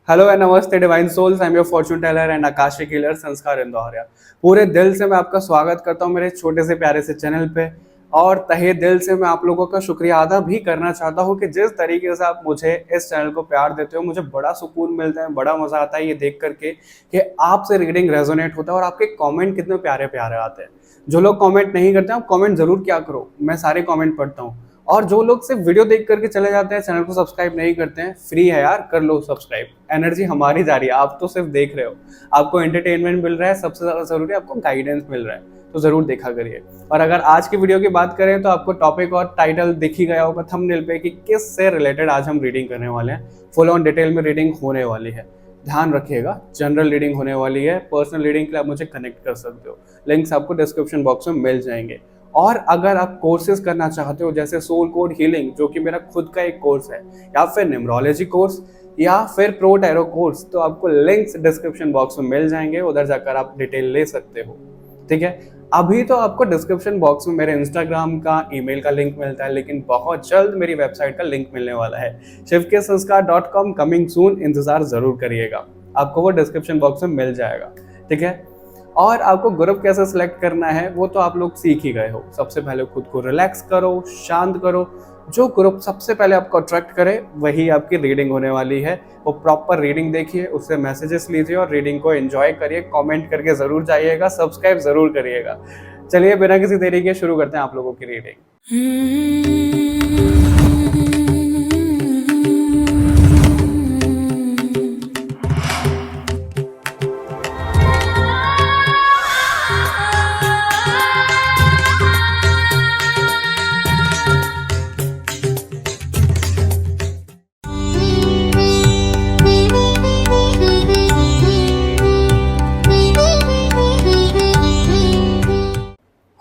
Hello and नमस्ते divine souls, I am your fortune teller and akashic healer Sanskar Indoria. पूरे दिल से मैं आपका स्वागत करता हूं मेरे छोटे से प्यारे से चैनल पे। और तहे दिल से मैं आप लोगों का शुक्रिया अदा भी करना चाहता हूं कि जिस तरीके से आप मुझे इस चैनल को प्यार देते हो, मुझे बड़ा सुकून मिलता है, बड़ा मजा आता है ये देख करके कि आपसे रीडिंग रेजोनेट होता है और आपके कॉमेंट कितने प्यारे प्यारे आते हैं। जो लोग कॉमेंट नहीं करते हैं, आप कॉमेंट जरूर क्या करो, मैं सारे कॉमेंट पढ़ता हूँ। और जो लोग सिर्फ वीडियो देख करके चले जाते हैं, चैनल को सब्सक्राइब नहीं करते हैं, फ्री है यार, कर लो सब्सक्राइब। एनर्जी हमारी जा रही है, आप तो सिर्फ देख रहे हो, आपको एंटरटेनमेंट मिल रहा है, सबसे ज्यादा जरूरी आपको गाइडेंस मिल रहा है, तो जरूर देखा करिए। और अगर आज की वीडियो की बात करें तो आपको टॉपिक और टाइटल दिख ही गया होगा थंबनेल पे कि किस से रिलेटेड आज हम रीडिंग करने वाले हैं। फुल ऑन डिटेल में रीडिंग होने वाली है, ध्यान रखिएगा। जनरल रीडिंग होने वाली है, पर्सनल रीडिंग के लिए आप मुझे कनेक्ट कर सकते हो, लिंक्स आपको डिस्क्रिप्शन बॉक्स में मिल जाएंगे। और अगर आप कोर्सेज करना चाहते हो जैसे सोल कोड हीलिंग, जो कि मेरा खुद का एक कोर्स है, या फिर न्यूमरोलॉजी कोर्स, या फिर प्रो टैरो कोर्स, तो आपको लिंक्स डिस्क्रिप्शन बॉक्स में मिल जाएंगे, उधर जाकर आप डिटेल ले सकते हो। ठीक है, अभी तो आपको डिस्क्रिप्शन बॉक्स में मेरे इंस्टाग्राम का, ईमेल का लिंक मिलता है, लेकिन बहुत जल्द मेरी वेबसाइट का लिंक मिलने वाला है, shivkesanskar.com, कमिंग सून, इंतजार जरूर करिएगा, आपको वो डिस्क्रिप्शन बॉक्स में मिल जाएगा। ठीक है, और आपको ग्रुप कैसे सिलेक्ट करना है वो तो आप लोग सीख ही गए हो। सबसे पहले खुद को रिलैक्स करो, शांत करो, जो ग्रुप सबसे पहले आपको अट्रैक्ट करे वही आपकी रीडिंग होने वाली है। वो प्रॉपर रीडिंग देखिए, उससे मैसेजेस लीजिए और रीडिंग को एंजॉय करिए। कमेंट करके जरूर जाइएगा, सब्सक्राइब जरूर करिएगा। चलिए बिना किसी देरी के शुरू करते हैं आप लोगों की reading.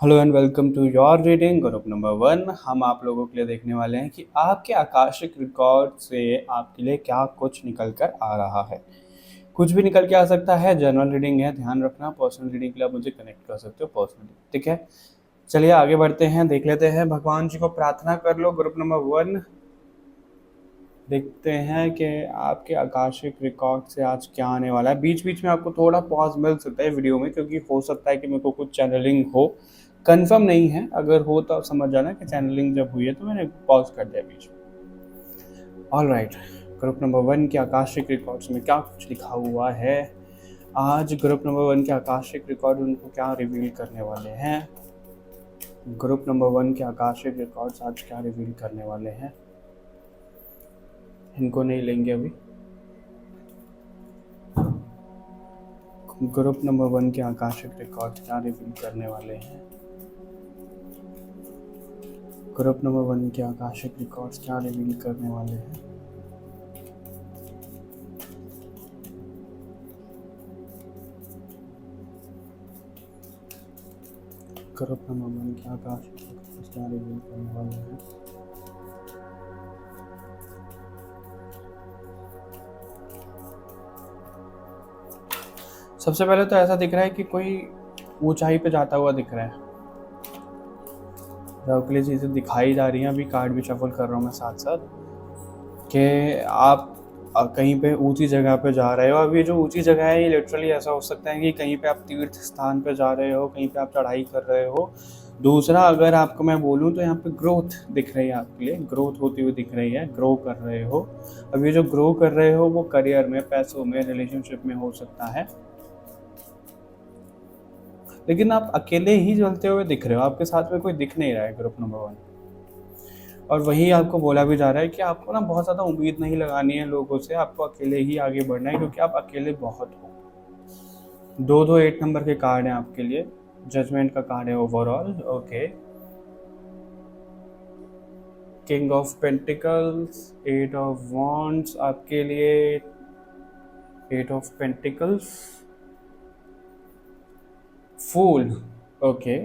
Hello and welcome to your reading group number 1। हम आप लोगों के लिए देखने वाले हैं कि आपके आकाशिक रिकॉर्ड से आपके लिए क्या कुछ निकल कर आ रहा है। कुछ भी निकल के आ सकता है, जनरल रीडिंग है, ध्यान रखना। पर्सनल रीडिंग के लिए आप मुझे कनेक्ट कर सकते हो पर्सनली। ठीक है, चलिए आगे बढ़ते हैं, देख लेते हैं। भगवान जी को प्रार्थना कर लो। ग्रुप नंबर 1, देखते हैं कि आपके आकाशिक रिकॉर्ड से आज क्या आने वाला है। बीच बीच में आपको थोड़ा पॉज मिल सकता है वीडियो में, क्योंकि हो सकता है कि मेरे को कुछ चैनलिंग हो, कंफर्म नहीं है। अगर हो तो आप समझ जाना कि चैनलिंग जब हुई है तो मैंने पॉज कर दिया बीच में। ऑल राइट, ग्रुप नंबर 1 के आकाशिक रिकॉर्ड्स में क्या कुछ लिखा हुआ है आज। ग्रुप नंबर 1 के आकाशिक रिकॉर्ड उनको क्या रिवील करने वाले हैं। ग्रुप नंबर 1 के आकाशिक रिकॉर्ड्स आज क्या रिवील करने वाले हैं। इनको नहीं लेंगे अभी। ग्रुप नंबर 1 के आकाशिक रिकॉर्ड क्या रिवील करने वाले हैं। ग्रुप नंबर 1 के आकाशिक रिकॉर्ड्स क्या रिवील करने वाले हैं। ग्रुप नंबर 1 के आकाशिक रिकॉर्ड्स क्या रिवील करने वाले हैं। सबसे पहले तो ऐसा दिख रहा है कि कोई ऊंचाई पे जाता हुआ दिख रहा है। आपके लिए चीज़ें दिखाई जा रही हैं, अभी कार्ड भी शफल कर रहा हूँ मैं साथ साथ, कि आप कहीं पे ऊंची जगह पे जा रहे हो। अभी जो ऊंची जगह है ये लिटरली ऐसा हो सकता है कि कहीं पे आप तीर्थ स्थान पे जा रहे हो, कहीं पे आप चढ़ाई कर रहे हो। दूसरा, अगर आपको मैं बोलूँ तो यहाँ पे ग्रोथ दिख रही है, आपके लिए ग्रोथ होती हुई दिख रही है, ग्रो कर रहे हो। अब ये जो ग्रो कर रहे हो वो करियर में, पैसों में, रिलेशनशिप में हो सकता है, लेकिन आप अकेले ही चलते हुए दिख रहे हो, आपके साथ में कोई दिख नहीं रहा है। ग्रुप नंबर 1, और वही आपको बोला भी जा रहा है कि आपको ना बहुत ज़्यादा उम्मीद नहीं लगानी है लोगों से, आपको अकेले ही आगे बढ़ना है, क्योंकि आप अकेले बहुत हो। 2 8 नंबर के कार्ड हैं आपके लिए। जजमेंट का कार्ड है overall. Okay, king of pentacles, 8 of wands आपके लिए, 8 of pentacles, fool, okay,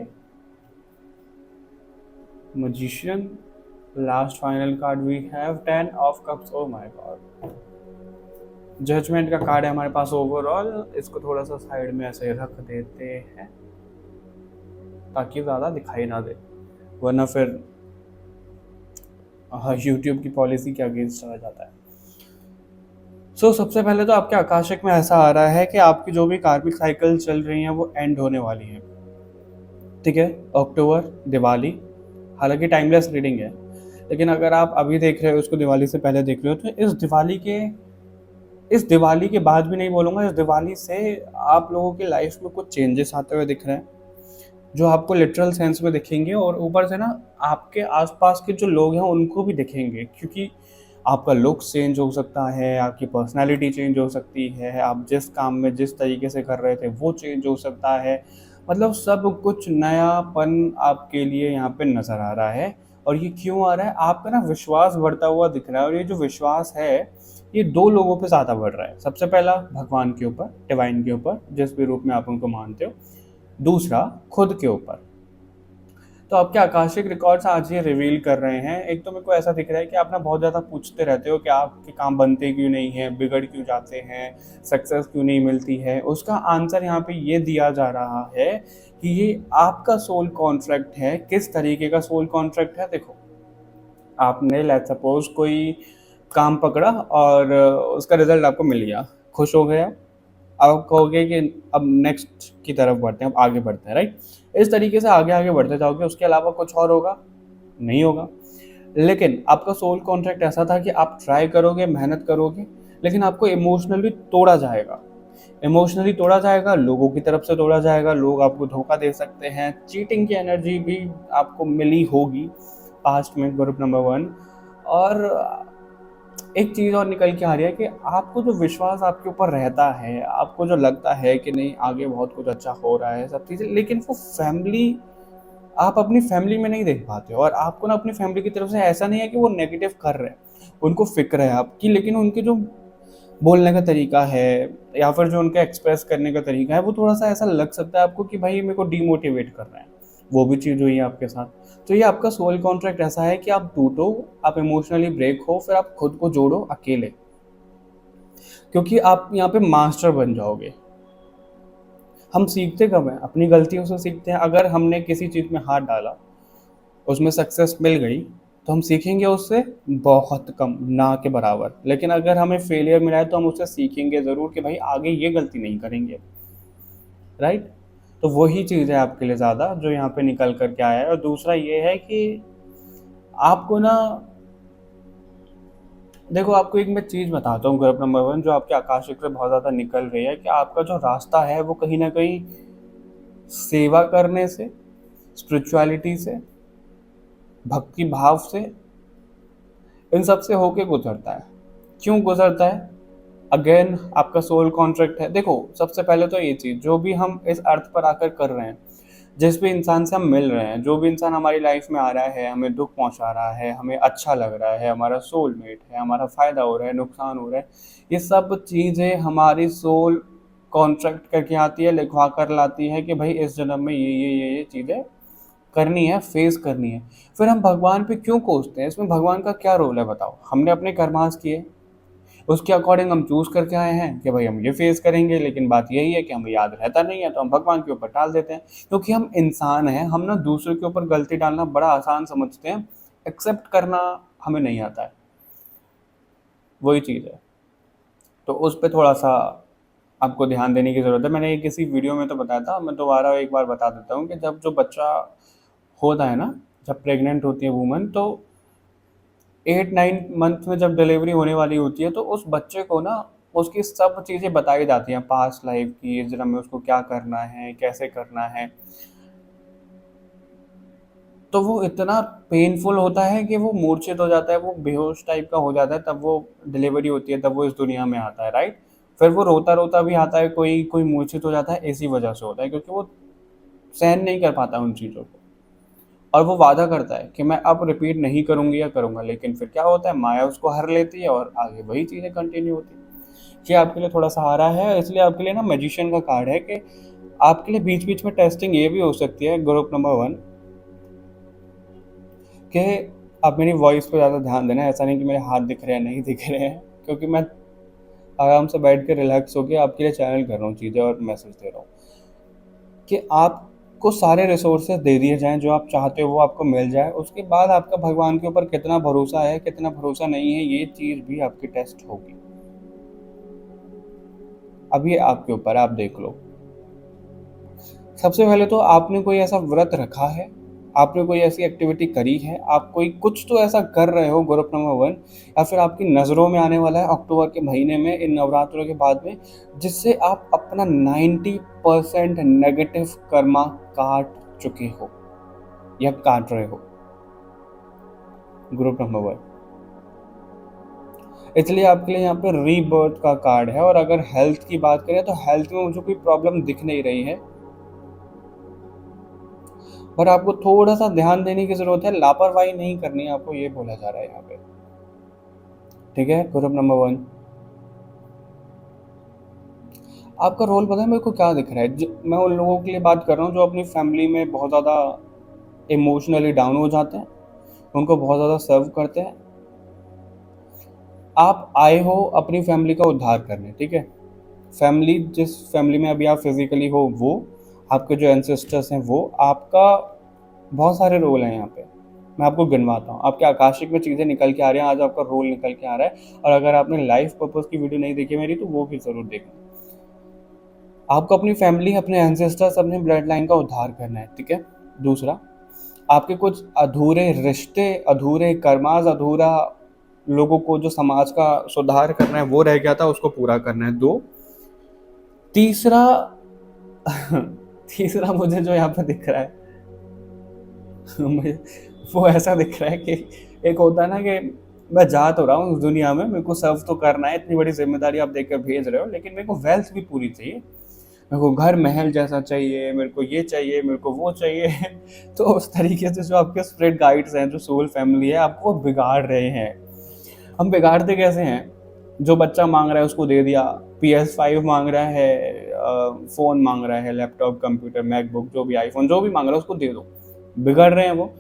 magician, last final card we have 10 of cups. Oh my god, judgement का कार्ड है हमारे पास ओवरऑल। इसको थोड़ा सा साइड में ऐसे रख देते हैं ताकि ज़्यादा दिखाई ना दे, वरना फिर यूट्यूब की पॉलिसी के अगेंस्ट चला जाता है। सबसे पहले तो आपके आकाशिक में ऐसा आ रहा है कि आपकी जो भी कार्मिक साइकिल चल रही है वो एंड होने वाली है। ठीक है, अक्टूबर, दिवाली, हालांकि टाइमलेस रीडिंग है, लेकिन अगर आप अभी देख रहे हो उसको दिवाली से पहले देख रहे हो तो इस दिवाली के बाद भी नहीं बोलूँगा, इस दिवाली से आप लोगों की लाइफ में कुछ चेंजेस आते हुए दिख रहे हैं जो आपको लिटरल सेंस में दिखेंगे, और ऊपर से ना आपके आसपास के जो लोग हैं उनको भी दिखेंगे, क्योंकि आपका लुक चेंज हो सकता है, आपकी पर्सनालिटी चेंज हो सकती है, आप जिस काम में जिस तरीके से कर रहे थे वो चेंज हो सकता है। मतलब सब कुछ नयापन आपके लिए यहाँ पे नज़र आ रहा है। और ये क्यों आ रहा है? आपका ना विश्वास बढ़ता हुआ दिख रहा है, और ये जो विश्वास है ये दो लोगों पे ज़्यादा बढ़ रहा है। सबसे पहला भगवान के ऊपर, डिवाइन के ऊपर, जिस भी रूप में आप उनको मानते हो। दूसरा खुद के ऊपर। तो आपके आकाशिक रिकॉर्ड्स आज ये रिवील कर रहे हैं। एक तो मेरे को ऐसा दिख रहा है कि आप ना बहुत ज़्यादा पूछते रहते हो कि आपके काम बनते क्यों नहीं हैं, बिगड़ क्यों जाते हैं, सक्सेस क्यों नहीं मिलती है। उसका आंसर यहाँ पे ये दिया जा रहा है कि ये आपका सोल कॉन्ट्रैक्ट है। किस तरीके का सोल कॉन्ट्रैक्ट है? देखो, आपने लेट्स सपोज कोई काम पकड़ा और उसका रिजल्ट आपको मिल गया, खुश हो गया। अब कहोगे कि अब नेक्स्ट की तरफ बढ़ते हैं, अब आगे बढ़ते हैं, राइट? इस तरीके से आगे आगे बढ़ते जाओगे, उसके अलावा कुछ और होगा? नहीं होगा। लेकिन आपका सोल कॉन्ट्रैक्ट ऐसा था कि आप ट्राई करोगे, मेहनत करोगे, लेकिन आपको इमोशनली तोड़ा जाएगा। इमोशनली तोड़ा जाएगा, लोगों की तरफ से तोड़ा जाएगा, लोग आपको धोखा दे सकते हैं, चीटिंग की एनर्जी भी आपको मिली होगी पास्ट में, ग्रुप नंबर 1। और एक चीज़ और निकल के आ रही है कि आपको जो विश्वास आपके ऊपर रहता है, आपको जो लगता है कि नहीं आगे बहुत कुछ अच्छा हो रहा है, सब चीज़ें, लेकिन वो फैमिली आप अपनी फैमिली में नहीं देख पाते हो। और आपको ना अपनी फैमिली की तरफ से ऐसा नहीं है कि वो नेगेटिव कर रहे हैं, उनको फिक्र है आपकी, लेकिन उनके जो बोलने का तरीका है या फिर जो उनका एक्सप्रेस करने का तरीका है वो थोड़ा सा ऐसा लग सकता है आपको कि भाई मेरे को डीमोटिवेट कर रहे हैं। वो भी चीज़ हुई है आपके साथ। तो ये आपका सोल कॉन्ट्रैक्ट ऐसा है कि आप टूटो, आप इमोशनली ब्रेक हो, फिर आप खुद को जोड़ो अकेले, क्योंकि आप यहाँ पे मास्टर बन जाओगे। हम सीखते कब हैं? अपनी गलतियों से सीखते हैं। अगर हमने किसी चीज़ में हाथ डाला, उसमें सक्सेस मिल गई, तो हम सीखेंगे उससे बहुत कम, ना के बराबर। लेकिन अगर हमें फेलियर मिला है तो हम उससे सीखेंगे ज़रूर कि भाई आगे ये गलती नहीं करेंगे, राइट? तो वही चीज़ है आपके लिए ज़्यादा जो यहाँ पे निकल कर के आया है। और दूसरा ये है कि आपको ना, देखो आपको एक मैं चीज़ बताता हूँ ग्रुप नंबर 1 जो आपके आकाशिक से बहुत ज़्यादा निकल रही है, कि आपका जो रास्ता है वो कहीं ना कहीं सेवा करने से, स्पिरिचुअलिटी से, भक्ति भाव से, इन सब से होके गुजरता है। क्यों गुजरता है? अगेन आपका सोल कॉन्ट्रैक्ट है। देखो, सबसे पहले तो ये चीज़, जो भी हम इस अर्थ पर आकर कर रहे हैं, जिस भी इंसान से हम मिल रहे हैं, जो भी इंसान हमारी लाइफ में आ रहा है, हमें दुख पहुंचा रहा है, हमें अच्छा लग रहा है, हमारा सोलमेट है, हमारा फ़ायदा हो रहा है, नुकसान हो रहा है, ये सब चीज़ें हमारी सोल कॉन्ट्रैक्ट करके आती है, लिखवा कर लाती है कि भाई इस जन्म में ये चीज़ें करनी है, फेस करनी है। फिर हम भगवान पे क्यों कोसते हैं? इसमें भगवान का क्या रोल है बताओ? हमने अपने कर्मास किए, उसके अकॉर्डिंग हम चूज़ करके आए हैं कि भाई हम ये फेस करेंगे, लेकिन बात यही है कि हमें याद रहता नहीं है, तो हम भगवान के ऊपर टाल देते हैं। क्योंकि हम इंसान हैं, हम ना दूसरों के ऊपर गलती डालना बड़ा आसान समझते हैं, एक्सेप्ट करना हमें नहीं आता है। वही चीज़ है। तो उस पर थोड़ा सा आपको ध्यान देने की ज़रूरत है। मैंने ये किसी वीडियो में तो बताया था, मैं दोबारा एक बार बता देता हूँ कि जब जो बच्चा होता है ना, जब प्रेग्नेंट होती है वूमन, तो 8-9 मंथ में जब डिलीवरी होने वाली होती है, तो उस बच्चे को ना उसकी सब चीज़ें बताई जाती हैं, पास्ट लाइफ की, इस जन्म में उसको क्या करना है, कैसे करना है। तो वो इतना पेनफुल होता है कि वो मूर्छित हो जाता है, वो बेहोश टाइप का हो जाता है, तब वो डिलीवरी होती है, तब वो इस दुनिया में आता है, राइट? फिर वो रोता रोता भी आता है, कोई कोई मूर्छित हो जाता है, इसी वजह से होता है, क्योंकि वो सहन नहीं कर पाता उन चीज़ों को। और वो वादा करता है कि मैं अब रिपीट नहीं करूँगी या करूँगा, लेकिन फिर क्या होता है, माया उसको हर लेती है और आगे वही चीज़ें कंटिन्यू होती हैं। ये आपके लिए थोड़ा सहारा है, इसलिए आपके लिए ना मैजिशियन का कार्ड है कि आपके लिए बीच बीच में टेस्टिंग ये भी हो सकती है ग्रुप नंबर 1, कि आप मेरी वॉइस पे ज़्यादा ध्यान देना। ऐसा नहीं कि मेरे हाथ दिख रहे हैं, नहीं दिख रहे हैं, क्योंकि मैं आराम से बैठ के रिलैक्स होकर आपके लिए चैनल कर रहा हूँ चीज़ें और मैसेज दे रहा हूँ कि आपको सारे रिसोर्सेज दे दिए जाएँ, जो आप चाहते हो वो आपको मिल जाए। उसके बाद आपका भगवान के ऊपर कितना भरोसा है, कितना भरोसा नहीं है, ये चीज़ भी आपकी टेस्ट होगी। अब ये आपके ऊपर है, आप देख लो। सबसे पहले तो आपने कोई ऐसा व्रत रखा है, आपने कोई ऐसी एक्टिविटी करी है, आप कोई कुछ तो ऐसा कर रहे हो, ग्रुप नंबर 1, या फिर आपकी नज़रों में आने वाला है अक्टूबर के महीने में, इन नवरात्रों के बाद में, जिससे आप अपना 90% नेगेटिव कर्मा काट चुके हो या काट रहे हो। ग्रुप नंबर 1, इसलिए आपके लिए यहाँ पे रीबर्थ का कार्ड है। और अगर हेल्थ की बात करें तो हेल्थ में मुझे कोई प्रॉब्लम दिख नहीं रही है, पर आपको थोड़ा सा ध्यान देने की जरूरत है, लापरवाही नहीं करनी है आपको, ये बोला जा रहा है यहाँ पे। ठीक है, ग्रुप नंबर 1, आपका रोल पता है मेरे को क्या दिख रहा है? मैं उन लोगों के लिए बात कर रहा हूँ जो अपनी फैमिली में बहुत ज़्यादा इमोशनली डाउन हो जाते हैं, उनको बहुत ज़्यादा सर्व करते हैं। आप आए हो अपनी फैमिली का उद्धार करने, ठीक है? फैमिली, जिस फैमिली में अभी आप फिजिकली हो, वो आपके जो एंसेस्टर्स हैं, वो आपका बहुत सारे रोल हैं यहाँ पे, मैं आपको गिनवाता हूँ। आपके आकाशिक में चीज़ें निकल के आ रही हैं, आज आपका रोल निकल के आ रहा है। और अगर आपने लाइफ पर्पस की वीडियो नहीं देखी मेरी, तो वो भी ज़रूर देखना। आपको अपनी फैमिली, अपने एंसेस्टर्स, अपने ब्लड लाइन का उद्धार करना है, ठीक है? दूसरा, आपके कुछ अधूरे रिश्ते, अधूरे कर्मास, अधूरा लोगों को जो समाज का सुधार करना है वो रह गया था, उसको पूरा करना है। 2, तीसरा तीसरा मुझे जो यहाँ पे दिख रहा है वो ऐसा दिख रहा है कि एक होता है ना कि मैं जा तो रहा हूँ उस दुनिया में, मेरे को सर्व तो करना है, इतनी बड़ी जिम्मेदारी आप देकर भेज रहे हो, लेकिन मेरे को वेल्थ भी पूरी चाहिए, मेरे को घर महल जैसा चाहिए, मेरे को ये चाहिए, मेरे को वो चाहिए तो उस तरीके से जो आपके स्पिरिट गाइड्स हैं, जो सोल फैमिली है, आपको बिगाड़ रहे हैं। हम बिगाड़ते कैसे हैं? जो बच्चा मांग रहा है उसको दे दिया, PS5 मांग रहा है, फ़ोन मांग रहा है, लैपटॉप, कंप्यूटर, मैकबुक, जो भी आईफोन, जो भी मांग रहा है उसको दे दो। बिगड़ रहे हैं वो।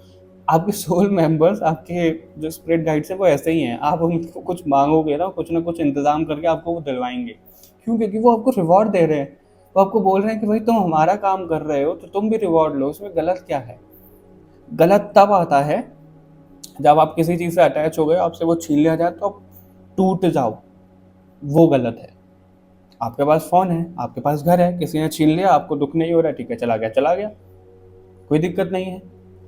आपके सोल मेंबर्स, आपके जो स्पिरिट गाइड्स हैं, वो ऐसे ही हैं। आप उनको कुछ मांगोगे ना कुछ इंतजाम करके आपको वो दिलवाएंगे। क्यों? क्योंकि वो आपको रिवॉर्ड दे रहे हैं, वो आपको बोल रहे हैं कि भाई तुम हमारा काम कर रहे हो तो तुम भी रिवॉर्ड लो। इसमें गलत क्या है? गलत तब आता है जब आप किसी चीज़ से अटैच हो गए, आपसे वो छीन लिया जाए तो आप टूट जाओ, वो गलत है। आपके पास फ़ोन है, आपके पास घर है, किसी ने छीन लिया, आपको दुख नहीं हो रहा है, ठीक है, चला गया चला गया, कोई दिक्कत नहीं है।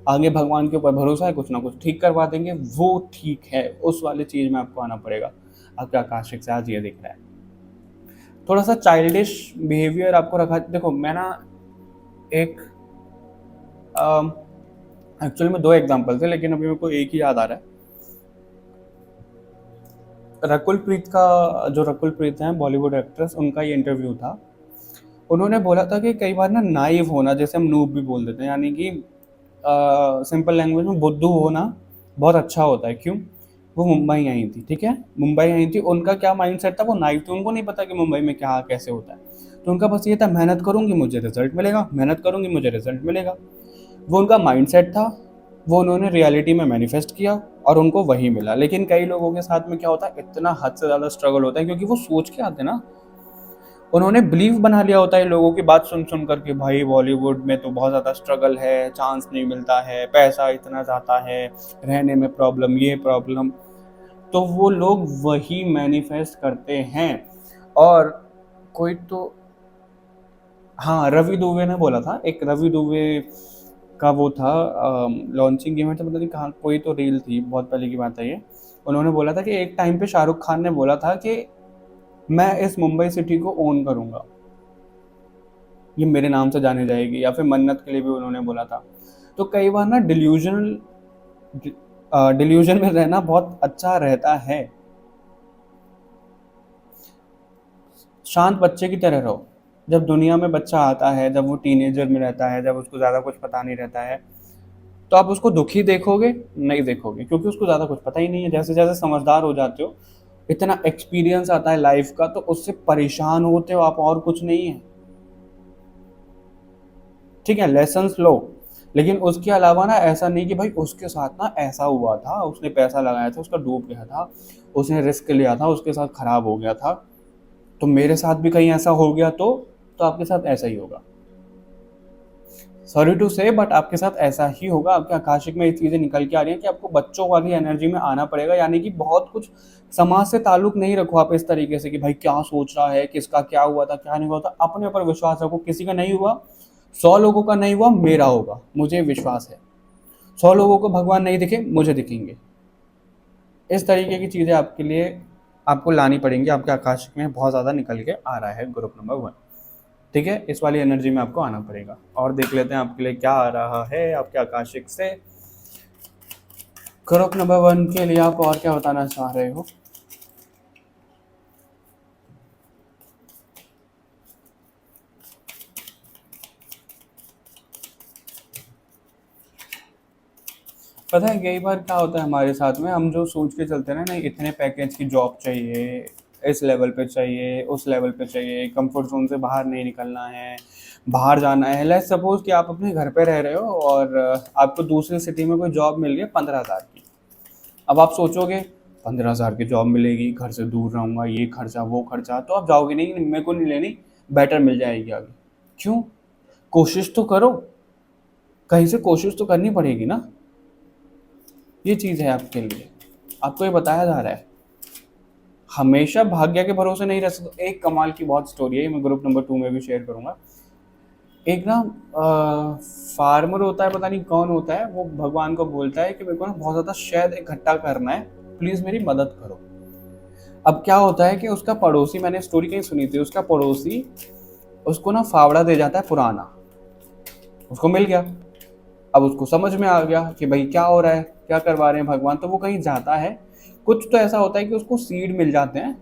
आगे भगवान के ऊपर भरोसा है, कुछ ना कुछ ठीक करवा देंगे, वो ठीक है। उस वाली चीज़ में आपको आना पड़ेगा। आपके आकाशिक से आज ये दिख रहा है, थोड़ा सा चाइल्डिश बिहेवियर आपको रखा। देखो, मैं ना एक एक्चुअली में 2 एग्जाम्पल थे, लेकिन अभी मेरे को एक ही याद आ रहा है। रकुल प्रीत का, जो रकुल प्रीत हैं बॉलीवुड एक्ट्रेस, उनका ये इंटरव्यू था। उन्होंने बोला था कि कई बार ना नाइव होना, जैसे हम नूब भी बोल देते हैं, यानी कि सिंपल लैंग्वेज में बुद्धू होना बहुत अच्छा होता है। क्यों? वो मुंबई आई थी, ठीक है, मुंबई आई थी, उनका क्या माइंडसेट था? वो नाइव थी, उनको नहीं पता कि मुंबई में क्या कैसे होता है। तो उनका बस ये था, मेहनत करूंगी मुझे रिजल्ट मिलेगा, मेहनत करूंगी मुझे रिजल्ट मिलेगा। वो उनका माइंडसेट था, वो उन्होंने रियलिटी में मैनिफेस्ट किया और उनको वही मिला। लेकिन कई लोगों के साथ में क्या होता है, इतना हद से ज़्यादा स्ट्रगल होता है, क्योंकि वो सोच के आते ना, उन्होंने बिलीव बना लिया होता है लोगों की बात सुन सुन करके, भाई बॉलीवुड में तो बहुत ज़्यादा स्ट्रगल है, चांस नहीं मिलता है, पैसा इतना जाता है, रहने में प्रॉब्लम, ये प्रॉब्लम, तो वो लोग वही मैनिफेस्ट करते हैं। और कोई तो, हाँ, रवि दुबे ने बोला था, एक रवि दुबे का वो था, लॉन्चिंग इवेंट, पता नहीं कहाँ, कोई तो रील थी, बहुत पहले की बात है ये। उन्होंने बोला था कि एक टाइम पे शाहरुख खान ने बोला था कि मैं इस मुंबई सिटी को ओन करूंगा, ये मेरे नाम से जाने जाएगी। या फिर मन्नत के लिए भी उन्होंने बोला था। तो कई बार ना डिल्यूजन में रहना बहुत अच्छा रहता है। शांत बच्चे की तरह रहो। जब दुनिया में बच्चा आता है, जब वो टीनेजर में रहता है, जब उसको ज़्यादा कुछ पता नहीं रहता है, तो आप उसको दुखी देखोगे? नहीं देखोगे, क्योंकि उसको ज़्यादा कुछ पता ही नहीं है। जैसे जैसे समझदार हो जाते हो, इतना एक्सपीरियंस आता है लाइफ का, तो उससे परेशान होते हो आप, और कुछ नहीं है। ठीक है, लेसन्स लो, लेकिन उसके अलावा ना ऐसा नहीं कि भाई उसके साथ ना ऐसा हुआ था, उसने पैसा लगाया था, उसका डूब गया था, उसने रिस्क लिया था, उसके साथ खराब हो गया था, तो मेरे साथ भी कहीं ऐसा हो गया तो आपके साथ ऐसा ही होगा। सॉरी टू से, बट आपके साथ ऐसा ही होगा। आपके आकाशिक में ये चीज़ें निकल के आ रही हैं कि आपको बच्चों वाली एनर्जी में आना पड़ेगा, यानी कि बहुत कुछ समाज से ताल्लुक नहीं रखो आप इस तरीके से कि भाई क्या सोच रहा है, किसका क्या हुआ था, क्या नहीं हुआ था। अपने ऊपर विश्वास रखो, किसी का नहीं हुआ, 100 लोगों का नहीं हुआ, मेरा होगा, मुझे विश्वास है। 100 लोगों को भगवान नहीं दिखे, मुझे दिखेंगे। इस तरीके की चीज़ें आपके लिए आपको लानी पड़ेंगी। आपके आकाशिक में बहुत ज़्यादा निकल के आ रहा है ग्रुप नंबर 1। ठीक है, इस वाली एनर्जी में आपको आना पड़ेगा। और देख लेते हैं आपके लिए क्या आ रहा है आपके आकाशिक से। ग्रुप नंबर 1 के लिए आप और क्या बताना चाह रहे हो? पता है कई बार क्या होता है हमारे साथ में, हम जो सोच के चलते हैं ना, नहीं इतने पैकेज की जॉब चाहिए, इस लेवल पे चाहिए, उस लेवल पे चाहिए, कंफर्ट जोन से बाहर नहीं निकलना है, बाहर जाना है। लेट्स सपोज कि आप अपने घर पे रह रहे हो और आपको दूसरी सिटी में कोई जॉब मिल गई 15,000 की। अब आप सोचोगे 15,000 की जॉब मिलेगी, घर से दूर रहूँगा, ये खर्चा वो खर्चा, तो आप जाओगे नहीं, मेरे को नहीं लेनी, बेटर मिल जाएगी आगे। क्यों? कोशिश तो करो, कहीं से कोशिश तो करनी पड़ेगी ना। ये चीज़ है आपके लिए, आपको ये बताया जा रहा है। हमेशा भाग्य के भरोसे नहीं रह सकते। एक कमाल की बहुत स्टोरी है, मैं ग्रुप नंबर 2 में भी शेयर करूँगा। एक ना फार्मर होता है, पता नहीं कौन होता है, वो भगवान को बोलता है कि मेरे को ना बहुत ज़्यादा शहद इकट्ठा करना है, प्लीज़ मेरी मदद करो। अब क्या होता है कि उसका पड़ोसी, मैंने स्टोरी कहीं सुनी थी, उसका पड़ोसी उसको ना फावड़ा दे जाता है पुराना, उसको मिल गया। अब उसको समझ में आ गया कि भाई क्या हो रहा है, क्या करवा रहे हैं भगवान, तो वो कहीं जाता है। कुछ तो ऐसा होता है कि उसको सीड मिल जाते हैं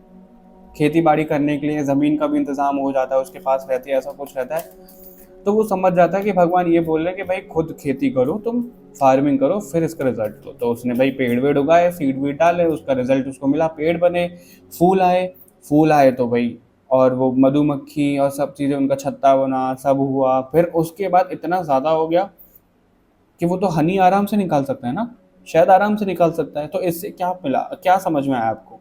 खेती बाड़ी करने के लिए, ज़मीन का भी इंतजाम हो जाता है उसके पास रहती है, ऐसा कुछ रहता है। तो वो समझ जाता है कि भगवान ये बोल रहे हैं कि भाई खुद खेती करो, तुम फार्मिंग करो, फिर इसका रिजल्ट लो। तो उसने भाई पेड़ वेड़ उगाए, सीड वीड डाले, उसका रिजल्ट उसको मिला, पेड़ बने, फूल आए। फूल आए तो भाई, और वो मधुमक्खी और सब चीज़ें, उनका छत्ता बना, सब हुआ। फिर उसके बाद इतना ज़्यादा हो गया कि वो तो हनी आराम से निकाल सकता है ना, शायद आराम से निकाल सकता है। तो इससे क्या मिला, क्या समझ में आया आपको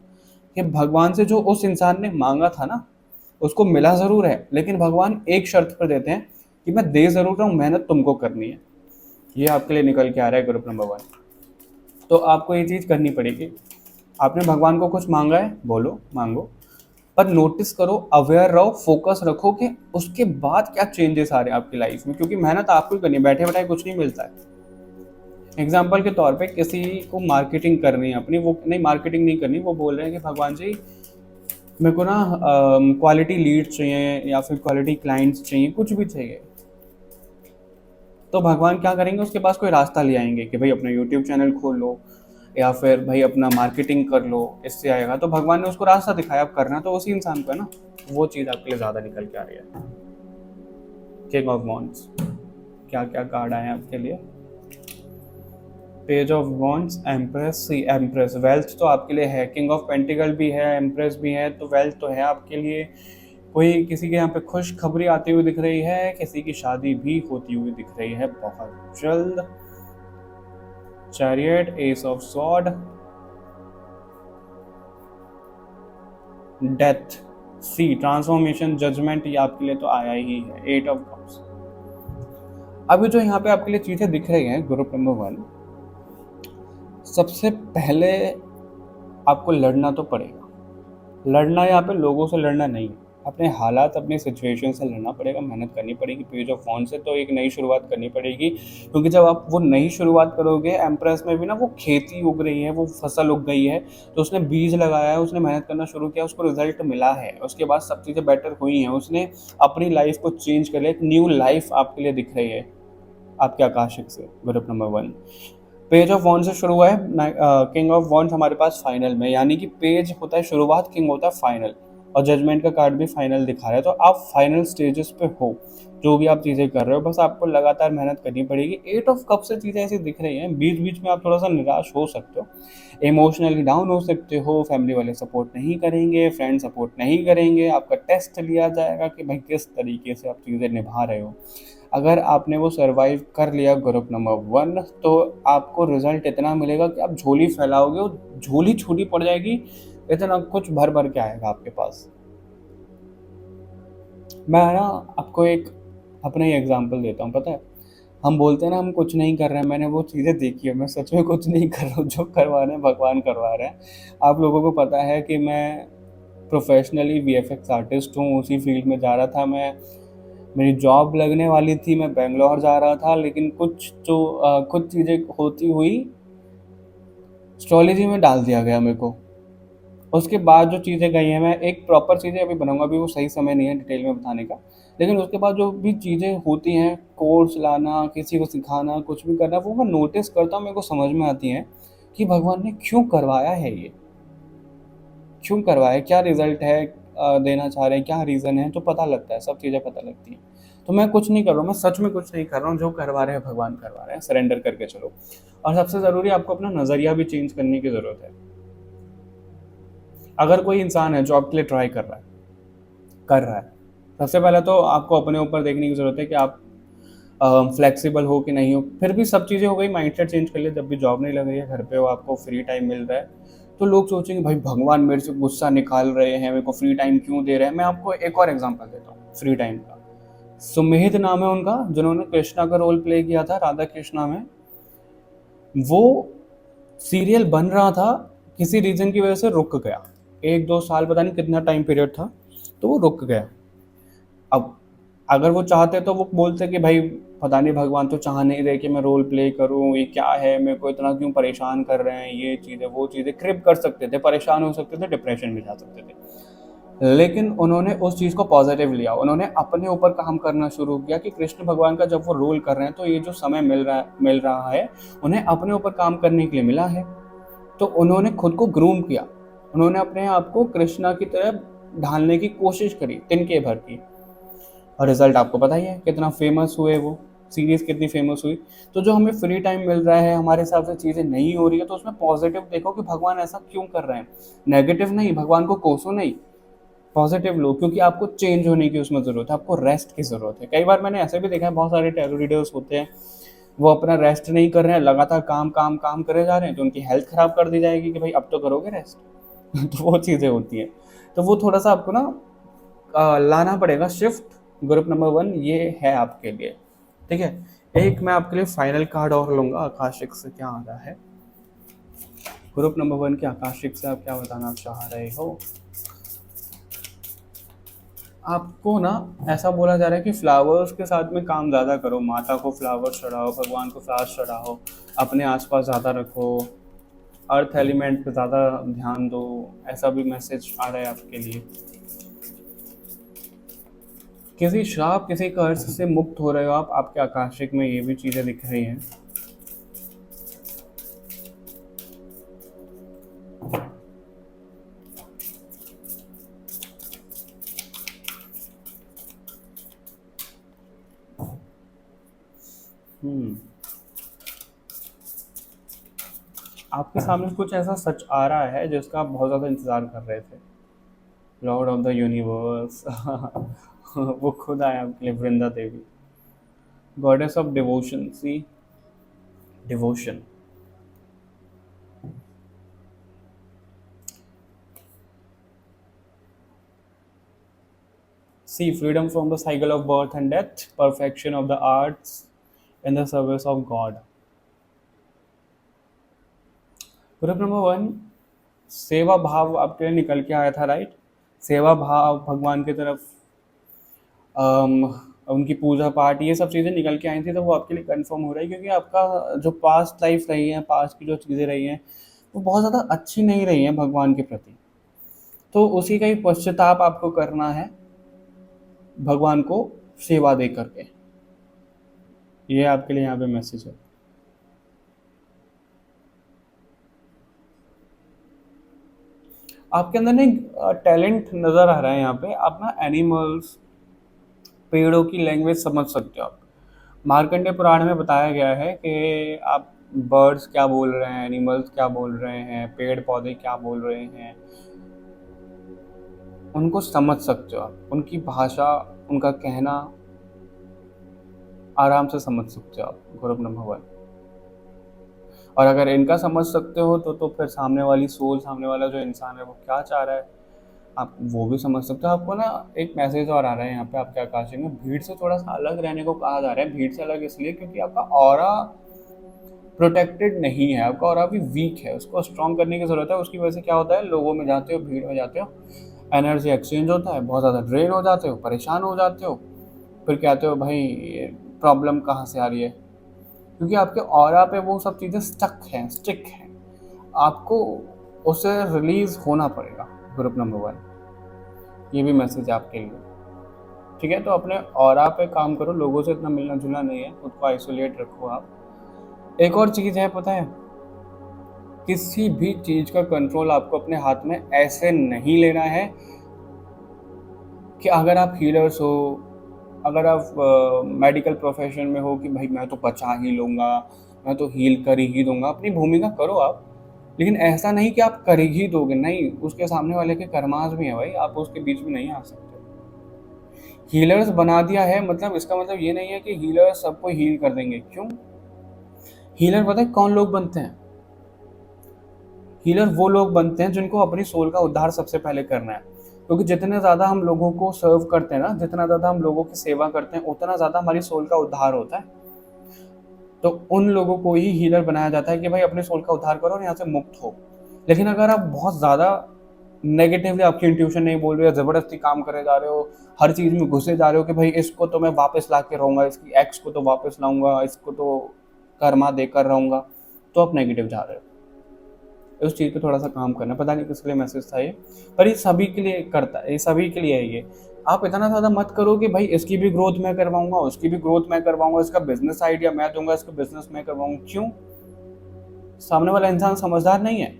कि भगवान से जो उस इंसान ने मांगा था ना, उसको मिला ज़रूर है, लेकिन भगवान एक शर्त पर देते हैं कि मैं दे ज़रूर रहा हूँ, मेहनत तुमको करनी है। ये आपके लिए निकल के आ रहा है ग्रुप नंबर 1। तो आपको ये चीज़ करनी पड़ेगी। आपने भगवान को कुछ मांगा है, बोलो, मांगो, पर नोटिस करो, अवेयर रहो, फोकस रखो कि उसके बाद क्या चेंजेस आ रहे हैं आपकी लाइफ में, क्योंकि मेहनत आपको ही करनी है, बैठे बैठाए कुछ नहीं मिलता है। एग्जाम्पल के तौर पे किसी को मार्केटिंग करनी है अपनी, वो नहीं मार्केटिंग नहीं करनी, वो बोल रहे हैं कि भगवान जी मेरे को ना क्वालिटी लीड चाहिए या फिर क्वालिटी क्लाइंट्स चाहिए, कुछ भी चाहिए। तो भगवान क्या करेंगे, उसके पास कोई रास्ता ले आएंगे कि भाई अपना यूट्यूब चैनल खोल लो या फिर भाई अपना मार्केटिंग कर लो, इससे आएगा। तो भगवान ने उसको रास्ता दिखाया, अब करना तो उसी इंसान को है ना। वो चीज़ आपके लिए ज़्यादा निकल के आ रही है। किंग ऑफ वॉन्ड्स, क्या क्या कार्ड आए हैं आपके लिए? Page of wands, empress, see empress, wealth तो आपके लिए है, किंग ऑफ पेंटिकल भी है, एम्प्रेस भी है, तो वेल्थ तो है आपके लिए। कोई किसी के यहाँ पे खुश खबरी आती हुई दिख रही है, किसी की शादी भी होती हुई दिख रही है बहुत जल्द। Chariot, ace of sword, death, see transformation, judgement, ये आपके लिए तो आया ही है, 8 ऑफ कप्स। अभी जो यहाँ पे आपके लिए चीजें दिख रही हैं ग्रुप नंबर 1, सबसे पहले आपको लड़ना तो पड़ेगा। लड़ना यहाँ पे लोगों से लड़ना नहीं है, अपने हालात, अपने सिचुएशन से लड़ना पड़ेगा, मेहनत करनी पड़ेगी। पेज ऑफ वॉन्ड से तो एक नई शुरुआत करनी पड़ेगी, क्योंकि जब आप वो नई शुरुआत करोगे, एम्प्रेस में भी ना वो खेती उग रही है, वो फसल उग गई है, तो उसने बीज लगाया है, उसने मेहनत करना शुरू किया, उसको रिजल्ट मिला है, उसके बाद सब चीज़ें बेटर हुई हैं, उसने अपनी लाइफ को चेंज कर लिया, एक न्यू लाइफ आपके लिए दिख रही है आपके आकाशिक से ग्रुप नंबर 1। पेज ऑफ वॉन्ड से शुरू हुआ है, किंग ऑफ वॉन्ड हमारे पास फाइनल में, यानी कि पेज होता है शुरुआत, किंग होता है फाइनल, और जजमेंट का कार्ड भी फाइनल दिखा रहा है। तो आप फाइनल स्टेजेस पे हो, जो भी आप चीज़ें कर रहे हो, बस आपको लगातार मेहनत करनी पड़ेगी। 8 ऑफ कप से चीज़ें ऐसी दिख रही हैं, बीच बीच में आप थोड़ा सा निराश हो सकते हो, इमोशनली डाउन हो सकते हो, फैमिली वाले सपोर्ट नहीं करेंगे, फ्रेंड सपोर्ट नहीं करेंगे, आपका टेस्ट लिया जाएगा कि भाई किस तरीके से आप चीज़ें निभा रहे हो। अगर आपने वो सर्वाइव कर लिया ग्रुप नंबर 1, तो आपको रिजल्ट इतना मिलेगा कि आप झोली फैलाओगे, वो झोली छोटी पड़ जाएगी, इतना कुछ भर भर के आएगा आपके पास। मैं ना आपको एक अपना ही एग्जांपल देता हूँ, पता है हम बोलते हैं ना हम कुछ नहीं कर रहे हैं, मैंने वो चीज़ें देखी है, मैं सच में कुछ नहीं कर रहा हूँ, जो करवा रहे हैं भगवान करवा रहे हैं। आप लोगों को पता है कि मैं प्रोफेशनली वीएफएक्स आर्टिस्ट हूँ, उसी फील्ड में जा रहा था मैं। मेरी जॉब लगने वाली थी, मैं बेंगलोर जा रहा था, लेकिन कुछ चीज़ें होती हुई एस्ट्रोलॉजी में डाल दिया गया मेरे को। उसके बाद जो चीज़ें गई हैं, मैं एक प्रॉपर चीज़ें अभी बनाऊंगा, अभी वो सही समय नहीं है डिटेल में बताने का। लेकिन उसके बाद जो भी चीज़ें होती हैं, कोर्स लाना, किसी को सिखाना, कुछ भी करना, वो मैं नोटिस करता हूँ, मेरे को समझ में आती हैं कि भगवान ने क्यों करवाया है ये, क्यों करवाया, क्या रिजल्ट है देना चाह रहे हैं, क्या रीज़न है, तो पता लगता है, सब चीज़ें पता लगती हैं। तो मैं कुछ नहीं कर रहा हूँ, मैं सच में कुछ नहीं कर रहा हूँ, जो करवा रहे हैं भगवान करवा रहे हैं, सरेंडर करके चलो। और सबसे ज़रूरी आपको अपना नज़रिया भी चेंज करने की ज़रूरत है। अगर कोई इंसान है जो आपके लिए ट्राई कर रहा है, सबसे पहले तो आपको अपने ऊपर देखने की ज़रूरत है कि आप फ्लेक्सिबल हो कि नहीं हो। फिर भी सब चीज़ें हो गई, माइंडसेट चेंज कर लिया, जब भी जॉब नहीं लग रही है, घर पे हो, आपको फ्री टाइम मिल रहा है, तो लोग सोचेंगे भाई भगवान मेरे से गुस्सा निकाल रहे हैं, मेरे को फ्री टाइम क्यों दे रहे हैं। मैं आपको एक और एग्जांपल देता हूँ फ्री टाइम का। सुमेध नाम है उनका, जिन्होंने कृष्णा का रोल प्ले किया था राधा कृष्णा में। वो सीरियल बन रहा था, किसी रीज़न की वजह से रुक गया, 1-2 साल पता नहीं कितना टाइम पीरियड था, तो वो रुक गया। अब अगर वो चाहते तो वो बोलते कि भाई पता नहीं भगवान तो चाह नहीं रहे कि मैं रोल प्ले करूं, ये क्या है, मेरे को इतना क्यों परेशान कर रहे हैं, ये चीज़ें वो चीज़ें, क्रिप कर सकते थे, परेशान हो सकते थे, डिप्रेशन में जा सकते थे। लेकिन उन्होंने उस चीज़ को पॉजिटिव लिया, उन्होंने अपने ऊपर काम करना शुरू किया कि कृष्ण भगवान का जब वो रोल कर रहे हैं तो ये जो समय मिल रहा है उन्हें अपने ऊपर काम करने के लिए मिला है। तो उन्होंने खुद को ग्रूम किया, उन्होंने अपने आप को कृष्णा की तरह ढालने की कोशिश करी, तिनके भर की। और रिजल्ट आपको पता ही है कितना फेमस हुए, वो सीरीज कितनी फेमस हुई। तो जो हमें फ्री टाइम मिल रहा है, हमारे हिसाब से चीज़ें नहीं हो रही है, तो उसमें पॉजिटिव देखो कि भगवान ऐसा क्यों कर रहे हैं। नेगेटिव नहीं, भगवान को कोसो नहीं, पॉजिटिव लो, क्योंकि आपको चेंज होने की उसमें ज़रूरत है, आपको रेस्ट की ज़रूरत है। कई बार मैंने ऐसे भी देखा है, बहुत सारे टैरो रीडर्स होते हैं, वो अपना रेस्ट नहीं कर रहे हैं, लगातार काम काम काम करे जा रहे हैं, तो उनकी हेल्थ खराब कर दी जाएगी कि भाई अब तो करोगे रेस्ट। तो वो चीज़ें होती हैं, तो वो थोड़ा सा आपको ना लाना पड़ेगा शिफ्ट। ग्रुप नंबर 1 ये है आपके लिए, ठीक है। एक मैं आपके लिए फाइनल कार्ड और लूंगा, आकाशिक से क्या आ रहा है। ग्रुप नंबर 1 के आकाशिक से आप क्या बताना चाह रहे हो। आपको ना ऐसा बोला जा रहा है कि फ्लावर्स के साथ में काम ज़्यादा करो, माता को फ्लावर्स चढ़ाओ, भगवान को फ्लावर्स चढ़ाओ, अपने आसपास ज़्यादा रखो, अर्थ एलिमेंट पे ज़्यादा ध्यान दो, ऐसा भी मैसेज आ रहा है आपके लिए। किसी श्राप, किसी कर्ज से मुक्त हो रहे हो आप, आपके आकाशिक में ये भी चीज़ें दिख रही हैं। आपके सामने कुछ ऐसा सच आ रहा है जिसका आप बहुत ज़्यादा इंतज़ार कर रहे थे। लॉर्ड ऑफ द यूनिवर्स वो खुद आए आपके लिए, Vrinda Devi, goddess of devotion. See, devotion, see, freedom from the cycle of birth and death, perfection of the arts in the service of God. Group number 1, सेवा भाव आपके लिए निकल के आया था, राइट। सेवा भाव, भगवान की तरफ अम, उनकी पूजा पाठ, ये सब चीज़ें निकल के आई थी, तो वो आपके लिए कंफर्म हो रहा है, क्योंकि आपका जो पास्ट लाइफ रही है, पास्ट की जो चीज़ें रही हैं, वो बहुत ज़्यादा अच्छी नहीं रही हैं भगवान के प्रति। तो उसी का ही पश्चाताप आपको करना है भगवान को सेवा दे करके। ये आपके लिए यहाँ पे मैसेज है। आपके अंदर ना एक टैलेंट नज़र आ रहा है यहाँ पे, आप ना एनिमल्स, पेड़ों की लैंग्वेज समझ सकते हो आप। मार्कंडेय पुराण में बताया गया है कि आप बर्ड्स क्या बोल रहे हैं, एनिमल्स क्या बोल रहे हैं, पेड़ पौधे क्या बोल रहे हैं, उनको समझ सकते हो आप, उनकी भाषा, उनका कहना आराम से समझ सकते हो आप, ग्रुप नंबर 1। और अगर इनका समझ सकते हो तो फिर सामने वाली सोल, सामने वाला जो इंसान है वो क्या चाह रहा है, आप वो भी समझ सकते हो। आपको ना एक मैसेज और आ रहा है यहाँ पे आपके आकाशीय में, भीड़ से थोड़ा सा अलग रहने को कहा जा रहा है। भीड़ से अलग इसलिए क्योंकि आपका ऑरा प्रोटेक्टेड नहीं है, आपका ऑरा भी वीक है, उसको स्ट्रॉन्ग करने की जरूरत है। उसकी वजह से क्या होता है, लोगों में जाते हो, भीड़ में जाते हो, एनर्जी एक्सचेंज होता है, बहुत ज़्यादा ड्रेन हो जाते हो, परेशान हो जाते हो, फिर कहते हो भाई प्रॉब्लम कहाँ से आ रही है, क्योंकि आपके ऑरा पे वो सब चीज़ें स्टिक हैं। आपको उसे रिलीज होना पड़ेगा। ग्रुप नंबर 1, ये भी मैसेज आपके लिए, ठीक है। तो अपने ऑरा पे काम करो, लोगों से इतना मिलना जुलना नहीं है, खुद को आइसोलेट रखो आप। एक और चीज़ है, पता है, किसी भी चीज़ का कंट्रोल आपको अपने हाथ में ऐसे नहीं लेना है कि अगर आप हीलर्स हो, अगर आप मेडिकल प्रोफेशन में हो कि भाई मैं तो बचा ही लूँगा, मैं तो हील कर ही दूंगा। अपनी भूमिका करो आप, लेकिन ऐसा नहीं कि आप कर ही दोगे, नहीं, उसके सामने वाले के कर्मास भी है भाई, आप उसके बीच में नहीं आ सकते। हीलर्स बना दिया है मतलब इसका मतलब ये नहीं है कि हीलर सबको हील कर देंगे। क्यों? हीलर पता है कौन लोग बनते हैं? हीलर वो लोग बनते हैं जिनको अपनी सोल का उद्धार सबसे पहले करना है। क्योंकि जितने ज़्यादा हम लोगों को सर्व करते हैं ना, जितना ज़्यादा हम लोगों की सेवा करते हैं, उतना ज़्यादा हमारी सोल का उद्धार होता है। तो उन लोगों को ही हीलर बनाया जाता है कि भाई अपने सोल का उद्धार करो और यहाँ से मुक्त हो। लेकिन अगर आप बहुत ज़्यादा नेगेटिवली, आपकी इंट्यूशन नहीं बोल रही है, ज़बरदस्ती काम करे जा रहे हो, हर चीज़ में घुसे जा रहे हो कि भाई इसको तो मैं वापस ला के रहूँगा, इसकी एक्स को तो वापस लाऊंगा, इसको तो कर्मा देकर रहूँगा, तो आप नेगेटिव जा रहे हो। उस चीज़ पे थोड़ा सा काम करना। पता नहीं किसके लिए मैसेज था ये, पर ये सभी के लिए करता है, ये सभी के लिए है ये। आप इतना ज़्यादा मत करो कि भाई इसकी भी ग्रोथ मैं करवाऊंगा, उसकी भी ग्रोथ मैं करवाऊंगा, इसका बिजनेस आइडिया मैं दूंगा, इसका बिजनेस मैं करवाऊंगा। क्यों? सामने वाला इंसान समझदार नहीं है,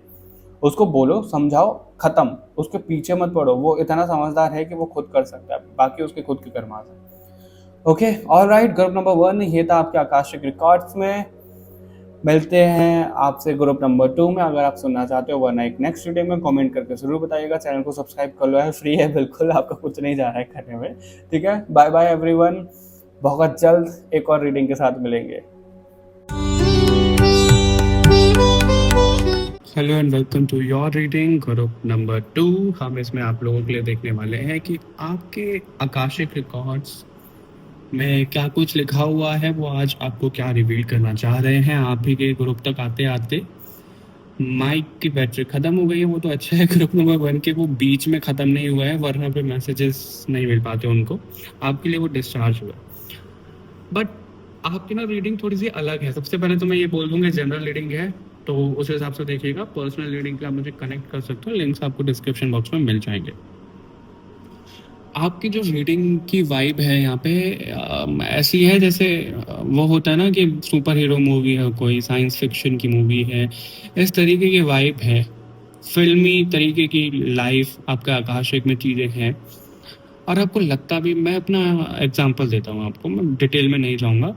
उसको बोलो, समझाओ, खत्म। उसके पीछे मत पड़ो, वो इतना समझदार है कि वो खुद कर सकता है, बाकी उसके खुद के कर्मास है। ओके, ऑलराइट, ग्रुप नंबर 1 ये था आपके आकाशिक रिकॉर्ड्स में। मिलते हैं आपसे ग्रुप नंबर 2 में। अगर आप सुनना चाहते हो वरना एक नेक्स्ट वीडियो में कमेंट करके जरूर बताइएगा। चैनल को सब्सक्राइब कर लो, है फ्री है बिल्कुल, आपका कुछ नहीं जा रहा है करने में, ठीक है। बाय बाय एवरीवन, बहुत जल्द एक और रीडिंग के साथ मिलेंगे। Hello and welcome to your reading group number 2। हम इसमें आप लोगों के लिए देखने वाले हैं कि आपके आकाशिक रिकॉर्ड्स में क्या कुछ लिखा हुआ है, वो आज आपको क्या रिवील करना चाह रहे हैं। आप ही के ग्रुप तक आते आते माइक की बैटरी खत्म हो गई है, वो तो अच्छा है ग्रुप नंबर 1 के वो बीच में ख़त्म नहीं हुआ है, वरना पे मैसेजेस नहीं मिल पाते उनको। आपके लिए वो डिस्चार्ज हुआ। बट आपकी ना रीडिंग थोड़ी सी अलग है। सबसे पहले तो मैं ये बोल दूंगा जनरल रीडिंग है, तो उस हिसाब से देखिएगा। पर्सनल रीडिंग के आप मुझे कनेक्ट कर सकते हो, लिंक्स आपको डिस्क्रिप्शन बॉक्स में मिल जाएंगे। आपकी जो रीडिंग की वाइब है यहाँ पे ऐसी है जैसे वो होता है ना कि सुपर हीरो मूवी है, कोई साइंस फिक्शन की मूवी है, इस तरीके की वाइब है। फिल्मी तरीके की लाइफ आपका आकाशिक में चीज़ें हैं। और आपको लगता भी, मैं अपना एग्जांपल देता हूँ आपको, मैं डिटेल में नहीं जाऊँगा,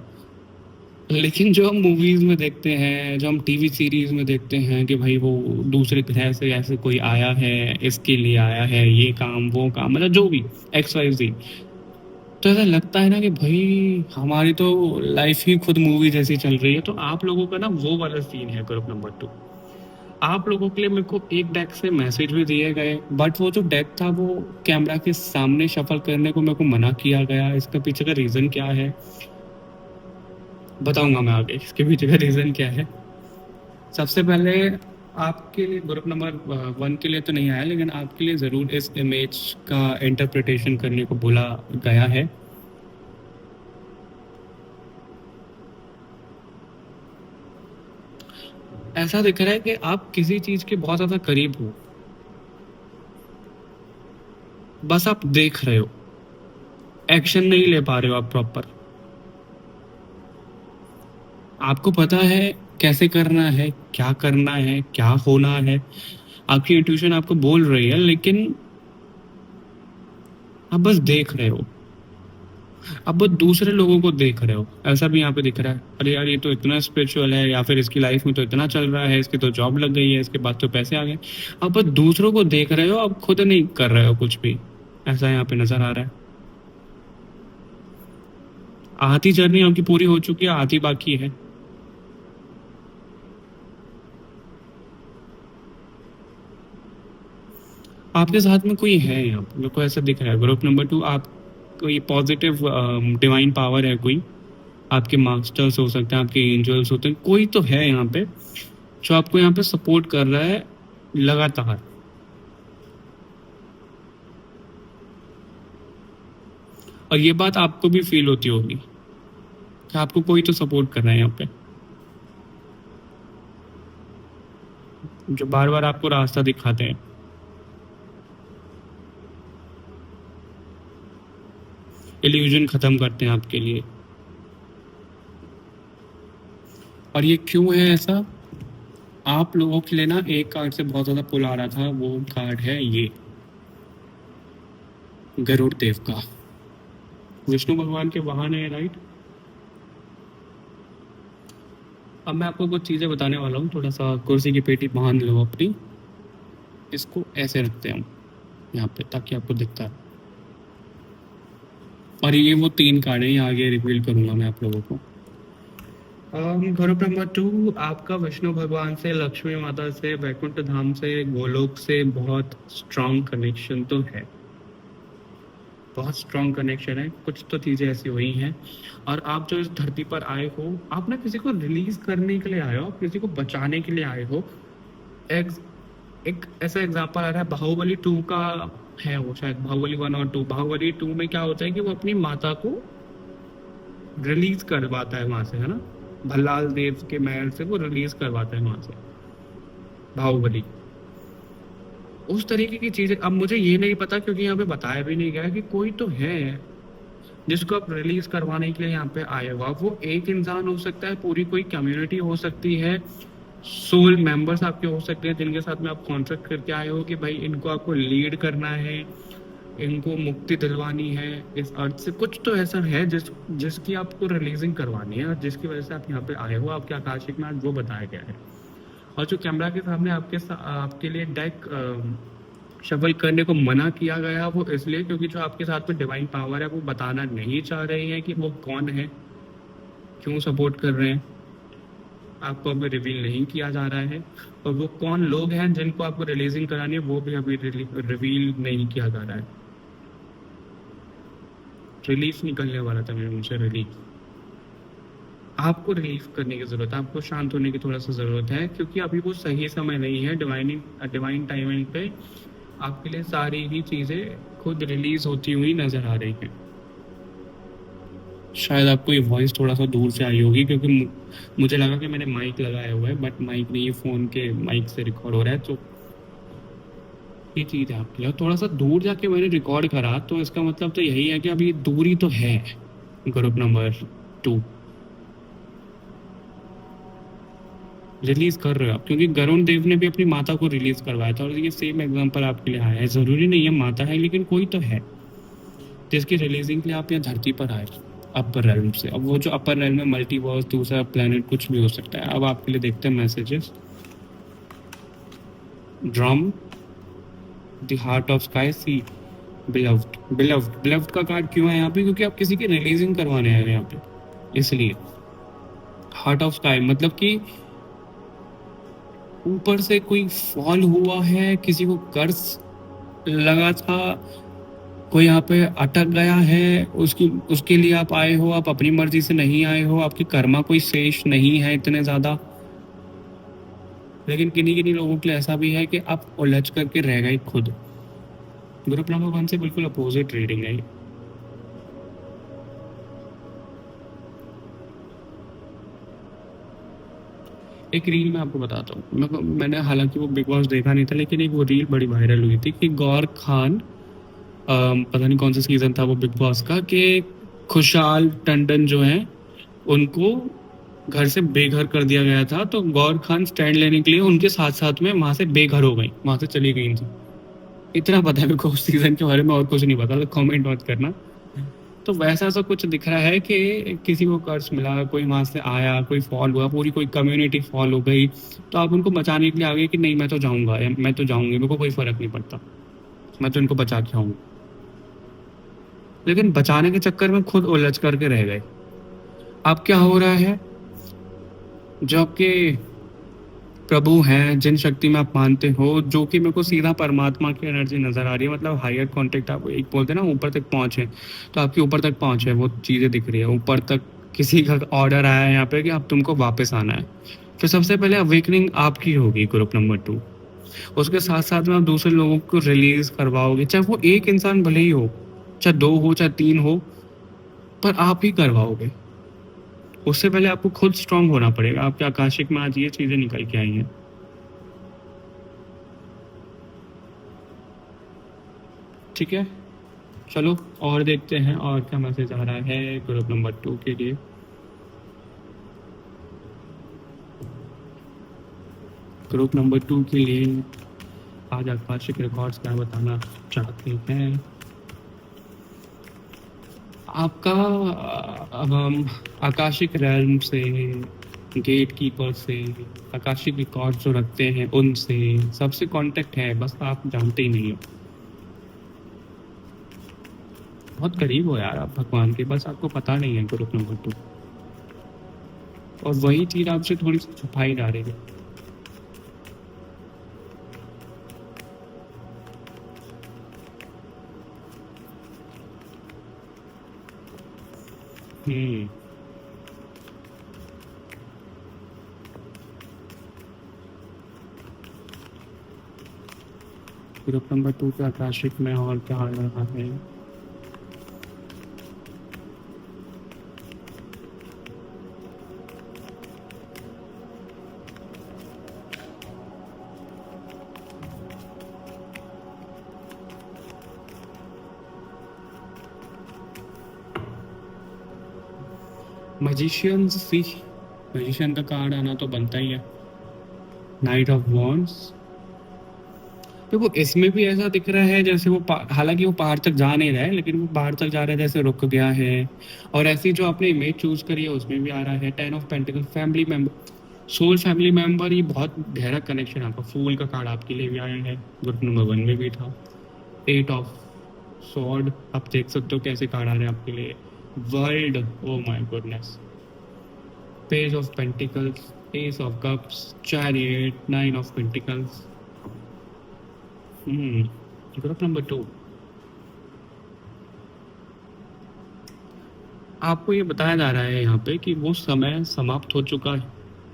लेकिन जो हम मूवीज में देखते हैं, जो हम टीवी सीरीज में देखते हैं कि भाई वो दूसरे ग्रह से ऐसे कोई आया है, इसके लिए आया है, ये काम वो काम, मतलब जो भी XYZ, तो ऐसा लगता है ना कि भाई हमारी तो लाइफ ही खुद मूवी जैसी चल रही है। तो आप लोगों का ना वो वाला सीन है ग्रुप नंबर 2। आप लोगों के लिए मेरे को एक डेक से मैसेज भी दिए गए, बट वो जो डेक था वो कैमरा के सामने शफल करने को मेरे को मना किया गया। इसका पीछे का रीज़न क्या है बताऊंगा मैं आगे, इसके पीछे का रीज़न क्या है। सबसे पहले आपके लिए ग्रुप नंबर 1 के लिए तो नहीं आया, लेकिन आपके लिए ज़रूर इस इमेज का इंटरप्रिटेशन करने को बोला गया है। ऐसा दिख रहा है कि आप किसी चीज़ के बहुत ज़्यादा करीब हो, बस आप देख रहे हो, एक्शन नहीं ले पा रहे हो आप प्रॉपर। आपको पता है कैसे करना है, क्या करना है, क्या होना है, आपकी इंट्यूशन आपको बोल रही है, लेकिन आप बस देख रहे हो। आप बस दूसरे लोगों को देख रहे हो। ऐसा भी यहाँ पे दिख रहा है, अरे यार ये तो इतना स्पिरिचुअल है, या फिर इसकी लाइफ में तो इतना चल रहा है, इसकी तो जॉब लग गई है, इसके बाद तो पैसे आ गए। आप बस दूसरों को देख रहे हो, आप खुद नहीं कर रहे हो कुछ भी। ऐसा यहाँ पे नजर आ रहा है। आधी जर्नी आपकी पूरी हो चुकी है, आधी बाकी है। आपके साथ में कोई है यहाँ पे, मेरे को ऐसा दिख रहा है। ग्रुप नंबर 2, आप कोई पॉजिटिव डिवाइन पावर है, कोई आपके मास्टर्स हो सकते हैं, आपके एंजल्स होते हैं, कोई तो है यहाँ पे जो आपको यहाँ पे सपोर्ट कर रहा है लगातार। और ये बात आपको भी फील होती होगी कि आपको कोई तो सपोर्ट कर रहा है यहाँ पे, जो बार बार आपको रास्ता दिखाते हैं। इल्यूजन खत्म करते हैं आपके लिए। और ये क्यों है ऐसा? आप लोगों के लिए ना एक कार्ड से बहुत ज्यादा पुल आ रहा था, वो कार्ड है ये गरुड़ देव का। विष्णु भगवान के वाहन है, राइट। अब मैं आपको कुछ चीजें बताने वाला हूँ। थोड़ा सा कुर्सी की पेटी बांध लो अपनी, इसको ऐसे रखते हैं हम यहाँ पे ताकि आपको दिखता है। और ये वो 3 कार्ड है, ये आगे रिवील करूंगा मैं आप लोगों को। ग्रुप नंबर 2 आपका विष्णु भगवान से, लक्ष्मी माता से, वैकुंठ धाम से, गोलोक से बहुत स्ट्रांग कनेक्शन तो है, बहुत स्ट्रांग कनेक्शन है। कुछ तो चीज़ें ऐसी हुई हैं। और आप जो इस धरती पर आए हो, आप ना किसी को रिलीज करने के लिए आए हो, आप किसी को बचाने के लिए आए हो। एक ऐसा एग्जांपल आ रहा है बाहुबली 2 का, है वो शायद बाहुबली 1 और 2। बाहुबली 2 में क्या होता है कि वो अपनी माता को रिलीज करवाता है वहां से, है ना, भल्लाल देव के महल से वो रिलीज करवाता है वहां से बाहुबली। उस तरीके की चीजें, अब मुझे ये नहीं पता क्योंकि यहाँ पे बताया भी नहीं गया कि कोई तो है जिसको आप रिलीज करवाने के लिए यहाँ पे आए हो। अब वो एक इंसान हो सकता है, पूरी कोई कम्युनिटी हो सकती है, सोल मेंबर्स आपके हो सकते हैं जिनके साथ में आप कॉन्ट्रैक्ट करके आए हो कि भाई इनको आपको लीड करना है, इनको मुक्ति दिलवानी है इस अर्थ से। कुछ तो ऐसा है जिसकी आपको रिलीजिंग करवानी है और जिसकी वजह से आप यहाँ पे आए हो। आपके आकाशिक में आज वो बताया गया है। और जो कैमरा के सामने आपके लिए डेक शफल करने को मना किया गया, वो इसलिए क्योंकि जो आपके साथ में डिवाइन पावर है वो बताना नहीं चाह रहे हैं कि वो कौन है, क्यों सपोर्ट कर रहे हैं। आपको अभी रिवील नहीं किया जा रहा है। और वो कौन लोग हैं जिनको आपको रिलीजिंग करानी है, वो भी अभी रिवील नहीं किया जा रहा है। रिलीफ निकलने वाला था मेरे मुंह से, रिलीफ। आपको रिलीफ करने की जरूरत है, आपको शांत होने की थोड़ा सा जरूरत है, क्योंकि अभी वो सही समय नहीं है। डिवाइन टाइमिंग पे आपके लिए सारी ही चीजें खुद रिलीज होती हुई नजर आ रही है। शायद आपको ये वॉइस थोड़ा सा दूर से आई होगी क्योंकि मुझे लगा कि मैंने माइक लगाया हुआ है, बट माइक नहीं, फोन के माइक से रिकॉर्ड हो रहा है। तो ये चीज है आपके लिए। थोड़ा सा दूर जाके मैंने रिकॉर्ड करा, तो इसका मतलब तो यही है कि अभी दूरी तो है। ग्रुप नंबर 2 रिलीज कर रहे हो आप, क्योंकि गरुण देव ने भी अपनी माता को रिलीज करवाया था। और ये सेम एग्जांपल आपके लिए आया है। जरूरी नहीं है माता है, लेकिन कोई तो है जिसकी रिलीजिंग के लिए आप यहाँ धरती पर आए, अपर रेलम से। अब वो जो अपर रेलम में मल्टीवर्स, दूसरा प्लेनेट, कुछ भी हो सकता है। अब आपके लिए देखते हैं messages. Drum, the heart of sky, see, beloved. Beloved का कार्ड क्यों है यहाँ पे? क्योंकि आप किसी की रिलीजिंग करवाने आए हैं यहाँ पे, इसलिए। हार्ट ऑफ स्काई मतलब कि ऊपर से कोई फॉल हुआ है, किसी को कर्ज लगा था, कोई यहाँ पे अटक गया है, उसके लिए आप आए हो। आप अपनी मर्जी से नहीं आए हो, आपकी कर्मा कोई शेष नहीं है इतने ज्यादा। लेकिन किन्हीं किन्हीं लोगों के लिए ऐसा भी है कि आप उलझ करके रह गए खुद। ग्रुप नंबर 1 से बिल्कुल अपोजिट रीडिंग है। एक रील मैं आपको बताता हूँ। मैंने हालांकि वो बिग बॉस देखा नहीं था, लेकिन एक वो रील बड़ी वायरल हुई थी कि गौर खान, पता नहीं कौन सा सीजन था वो बिग बॉस का, कि खुशहाल टंडन जो है उनको घर से बेघर कर दिया गया था। तो गौर खान स्टैंड लेने के लिए उनके साथ साथ में वहां से बेघर हो गई, वहां से चली गई थी। इतना पता है मेरे को उस सीजन के बारे में, और कुछ नहीं पता, तो कमेंट मत करना। तो वैसा सा कुछ दिख रहा है कि किसी को कर्ज मिला, कोई वहां से आया, कोई फॉल हुआ, पूरी कोई कम्युनिटी फॉल हो गई, तो आप उनको बचाने के लिए आ गए कि नहीं मैं तो जाऊंगा, या मैं तो जाऊंगी, मेरे को कोई फर्क नहीं पड़ता, मैं तो इनको बचा के आऊंगा। लेकिन बचाने के चक्कर में खुद उलझ करके रह गए। अब क्या हो रहा है, जो आपके प्रभु हैं, जिन शक्ति में आप मानते हो, जो कि मेरे को सीधा परमात्मा की एनर्जी नजर आ रही है, मतलब हायर कांटेक्ट। आप एक बोलते हैं ना ऊपर तक पहुंचे, तो आपकी ऊपर तक पहुंच है, वो चीजें दिख रही है ऊपर तक। किसी का ऑर्डर आया है यहाँ पे कि आप तुमको वापस आना है। तो सबसे पहले अवेकनिंग आपकी होगी, ग्रुप नंबर 2। उसके साथ साथ में आप दूसरे लोगों को रिलीज करवाओगे, चाहे वो एक इंसान भले ही हो, चाहे 2 हो, चाहे 3 हो, पर आप ही करवाओगे। उससे पहले आपको खुद स्ट्रांग होना पड़ेगा। आपके आकाशिक में आज ये चीजें निकल के आई हैं। ठीक है, चलो और देखते हैं और क्या मैसेज आ रहा है ग्रुप नंबर 2 के लिए। ग्रुप नंबर 2 के लिए आज आकाशिक रिकॉर्ड्स क्या बताना चाहते हैं। आपका आकाशिक रैल्म से, गेट कीपर से, आकाशिक रिकॉर्ड जो रखते हैं उनसे सबसे कांटेक्ट है, बस आप जानते ही नहीं हो। बहुत करीब हो यार आप भगवान के, बस आपको पता नहीं है ग्रुप नंबर 2। और वही चीज आपसे थोड़ी सी छुपाई जा रही है। हम्म ग्रुप नंबर 2 के आकाशिक में और क्या आ रहा है। मजिशियन सी, मजिशियन का कार्ड आना तो बनता ही है। नाइट ऑफ वॉन्ड्स, देखो इसमें भी ऐसा दिख रहा है जैसे वो हालांकि वो पहाड़ तक जा नहीं रहा है, लेकिन वो पहाड़ तक जा रहा है जैसे रुक गया है। और ऐसी जो आपने इमेज चूज करी है उसमें भी आ रहा है 10 of pentacle, family member, soul family member. ये बहुत गहरा कनेक्शन आपका। फूल का कार्ड आपके लिए भी आया है, ग्रुप नंबर 1 में भी था। 8 ऑफ सॉर्ड, आप देख सकते हो कैसे कार्ड आ रहे हैं आपके लिए। World, oh my goodness, page of pentacles, S of cups, chariot, 9 of pentacles. Group number 2, आपको ये बताया जा रहा है यहाँ पे कि वो समय समाप्त हो चुका है,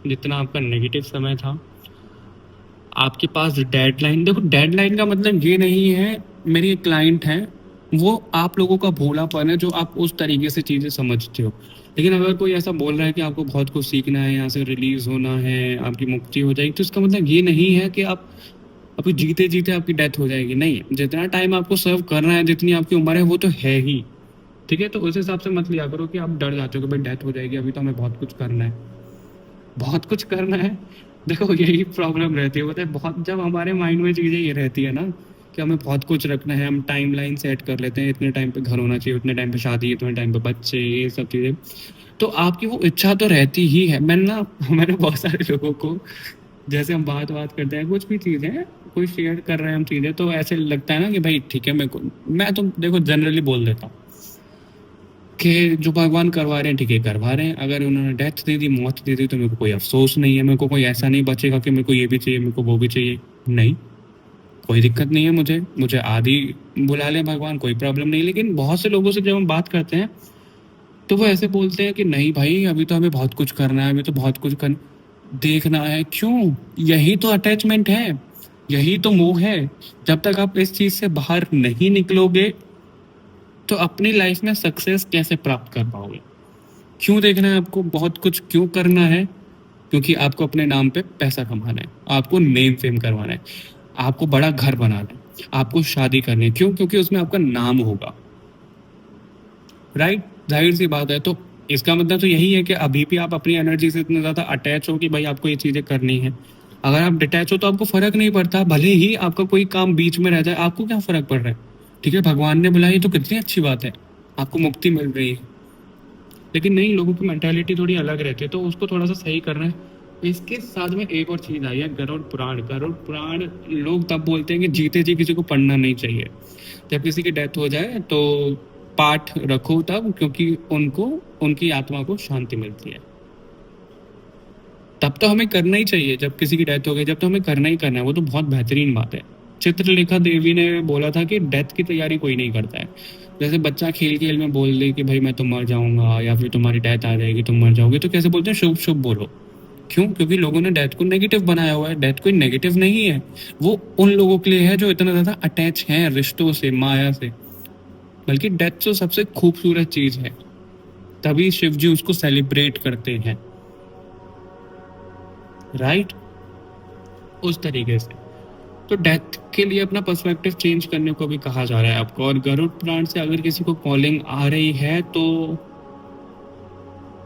जितना आपका नेगेटिव समय था। आपके पास डेडलाइन, देखो डेडलाइन का मतलब ये नहीं है, मेरी एक क्लाइंट है, वो आप लोगों का भोलापन है जो आप उस तरीके से चीज़ें समझते हो। लेकिन अगर कोई ऐसा बोल रहा है कि आपको बहुत कुछ सीखना है, यहाँ से रिलीज होना है, आपकी मुक्ति हो जाएगी, तो इसका मतलब ये नहीं है कि आप अभी जीते जीते आपकी डेथ हो जाएगी। नहीं, जितना टाइम आपको सर्व करना है, जितनी आपकी उम्र है, वो तो है ही। ठीक है, तो उस हिसाब से मत लिया करो कि आप डर जाते हो कि भाई डेथ हो जाएगी, अभी तो हमें बहुत कुछ करना है, बहुत कुछ करना है। देखो यही प्रॉब्लम रहती है, पता है, बहुत जब हमारे माइंड में चीज़ें ये रहती है ना कि हमें बहुत कुछ रखना है, हम टाइम लाइन सेट कर लेते हैं, इतने टाइम पे घर होना चाहिए, उतने टाइम पे शादी, इतने टाइम पे बच्चे, ये सब चीज़ें। तो आपकी वो इच्छा तो रहती ही है। मैंने बहुत सारे लोगों को, जैसे हम बात करते हैं, कुछ भी चीज़ें कोई शेयर कर रहे हैं हम चीज़ें, तो ऐसे लगता है ना कि भाई ठीक है, मैं तो देखो जनरली बोल देता हूँ कि जो भगवान करवा रहे हैं ठीक है करवा रहे हैं। अगर उन्होंने डेथ दे दी, मौत दे दी, तो मेरे को कोई अफसोस नहीं है। मेरे को कोई ऐसा नहीं बचेगा कि मेरे को ये भी चाहिए, मेरे को वो भी चाहिए। नहीं, कोई दिक्कत नहीं है मुझे आदि बुला ले भगवान, कोई प्रॉब्लम नहीं। लेकिन बहुत से लोगों से जब हम बात करते हैं तो वो ऐसे बोलते हैं कि नहीं भाई, अभी तो हमें बहुत कुछ करना है, अभी तो बहुत कुछ देखना है। क्यों? यही तो अटैचमेंट है, यही तो मोह है। जब तक आप इस चीज से बाहर नहीं निकलोगे तो अपनी लाइफ में सक्सेस कैसे प्राप्त कर पाओगे? क्यों देखना है आपको, बहुत कुछ क्यों करना है? क्योंकि आपको अपने नाम पे पैसा कमाना है, आपको नेम फेम करवाना है, आपको बड़ा घर बनाना है, आपको शादी करनी है। क्यों? क्योंकि उसमें आपका नाम होगा। राइट, जाहिर सी बात है। तो इसका मतलब तो यही है कि अभी भी आप अपनी एनर्जी से इतना ज़्यादा अटैच हो कि भाई आपको ये चीज़ें करनी है। अगर आप डिटैच हो तो आपको फ़र्क नहीं पड़ता, भले ही आपका कोई काम बीच में रह जाए, आपको क्या फ़र्क पड़ रहा है? ठीक है, भगवान ने बुलाई तो कितनी अच्छी बात है, आपको मुक्ति मिल रही है। लेकिन नहीं, लोगों की मेंटालिटी थोड़ी अलग रहती है, तो उसको थोड़ा सा सही करना है। इसके साथ में एक और चीज़ आई है, गरुड़ पुराण। गरुड़ पुराण लोग तब बोलते हैं कि जीते जी किसी को पढ़ना नहीं चाहिए, जब किसी की डेथ हो जाए तो पाठ रखो तब, क्योंकि उनको, उनकी आत्मा को शांति मिलती है। तब तो हमें करना ही चाहिए, जब किसी की डेथ हो गई जब तो हमें करना ही करना है, वो तो बहुत बेहतरीन बात है। चित्रलेखा देवी ने बोला था कि डेथ की तैयारी कोई नहीं करता है। जैसे बच्चा खेल खेल में बोल दे कि भाई मैं तो मर जाऊंगा या फिर तुम्हारी डेथ आ जाएगी तुम मर जाओगे, तो कैसे बोलते हैं शुभ शुभ बोलो। क्यों? क्योंकि लोगों ने डेथ को नेगेटिव बनाया हुआ है। डेथ कोई नेगेटिव नहीं है, वो उन लोगों के लिए है जो इतना ज्यादा अटैच हैं रिश्तों से, माया से। बल्कि डेथ तो सबसे खूबसूरत चीज है, तभी शिव जी उसको सेलिब्रेट करते हैं, राइट? उस तरीके से तो डेथ के लिए अपना पर्सपेक्टिव चेंज करने को भी कहा जा रहा है आपको। और गरुड़ पुराण से अगर किसी को कॉलिंग आ रही है तो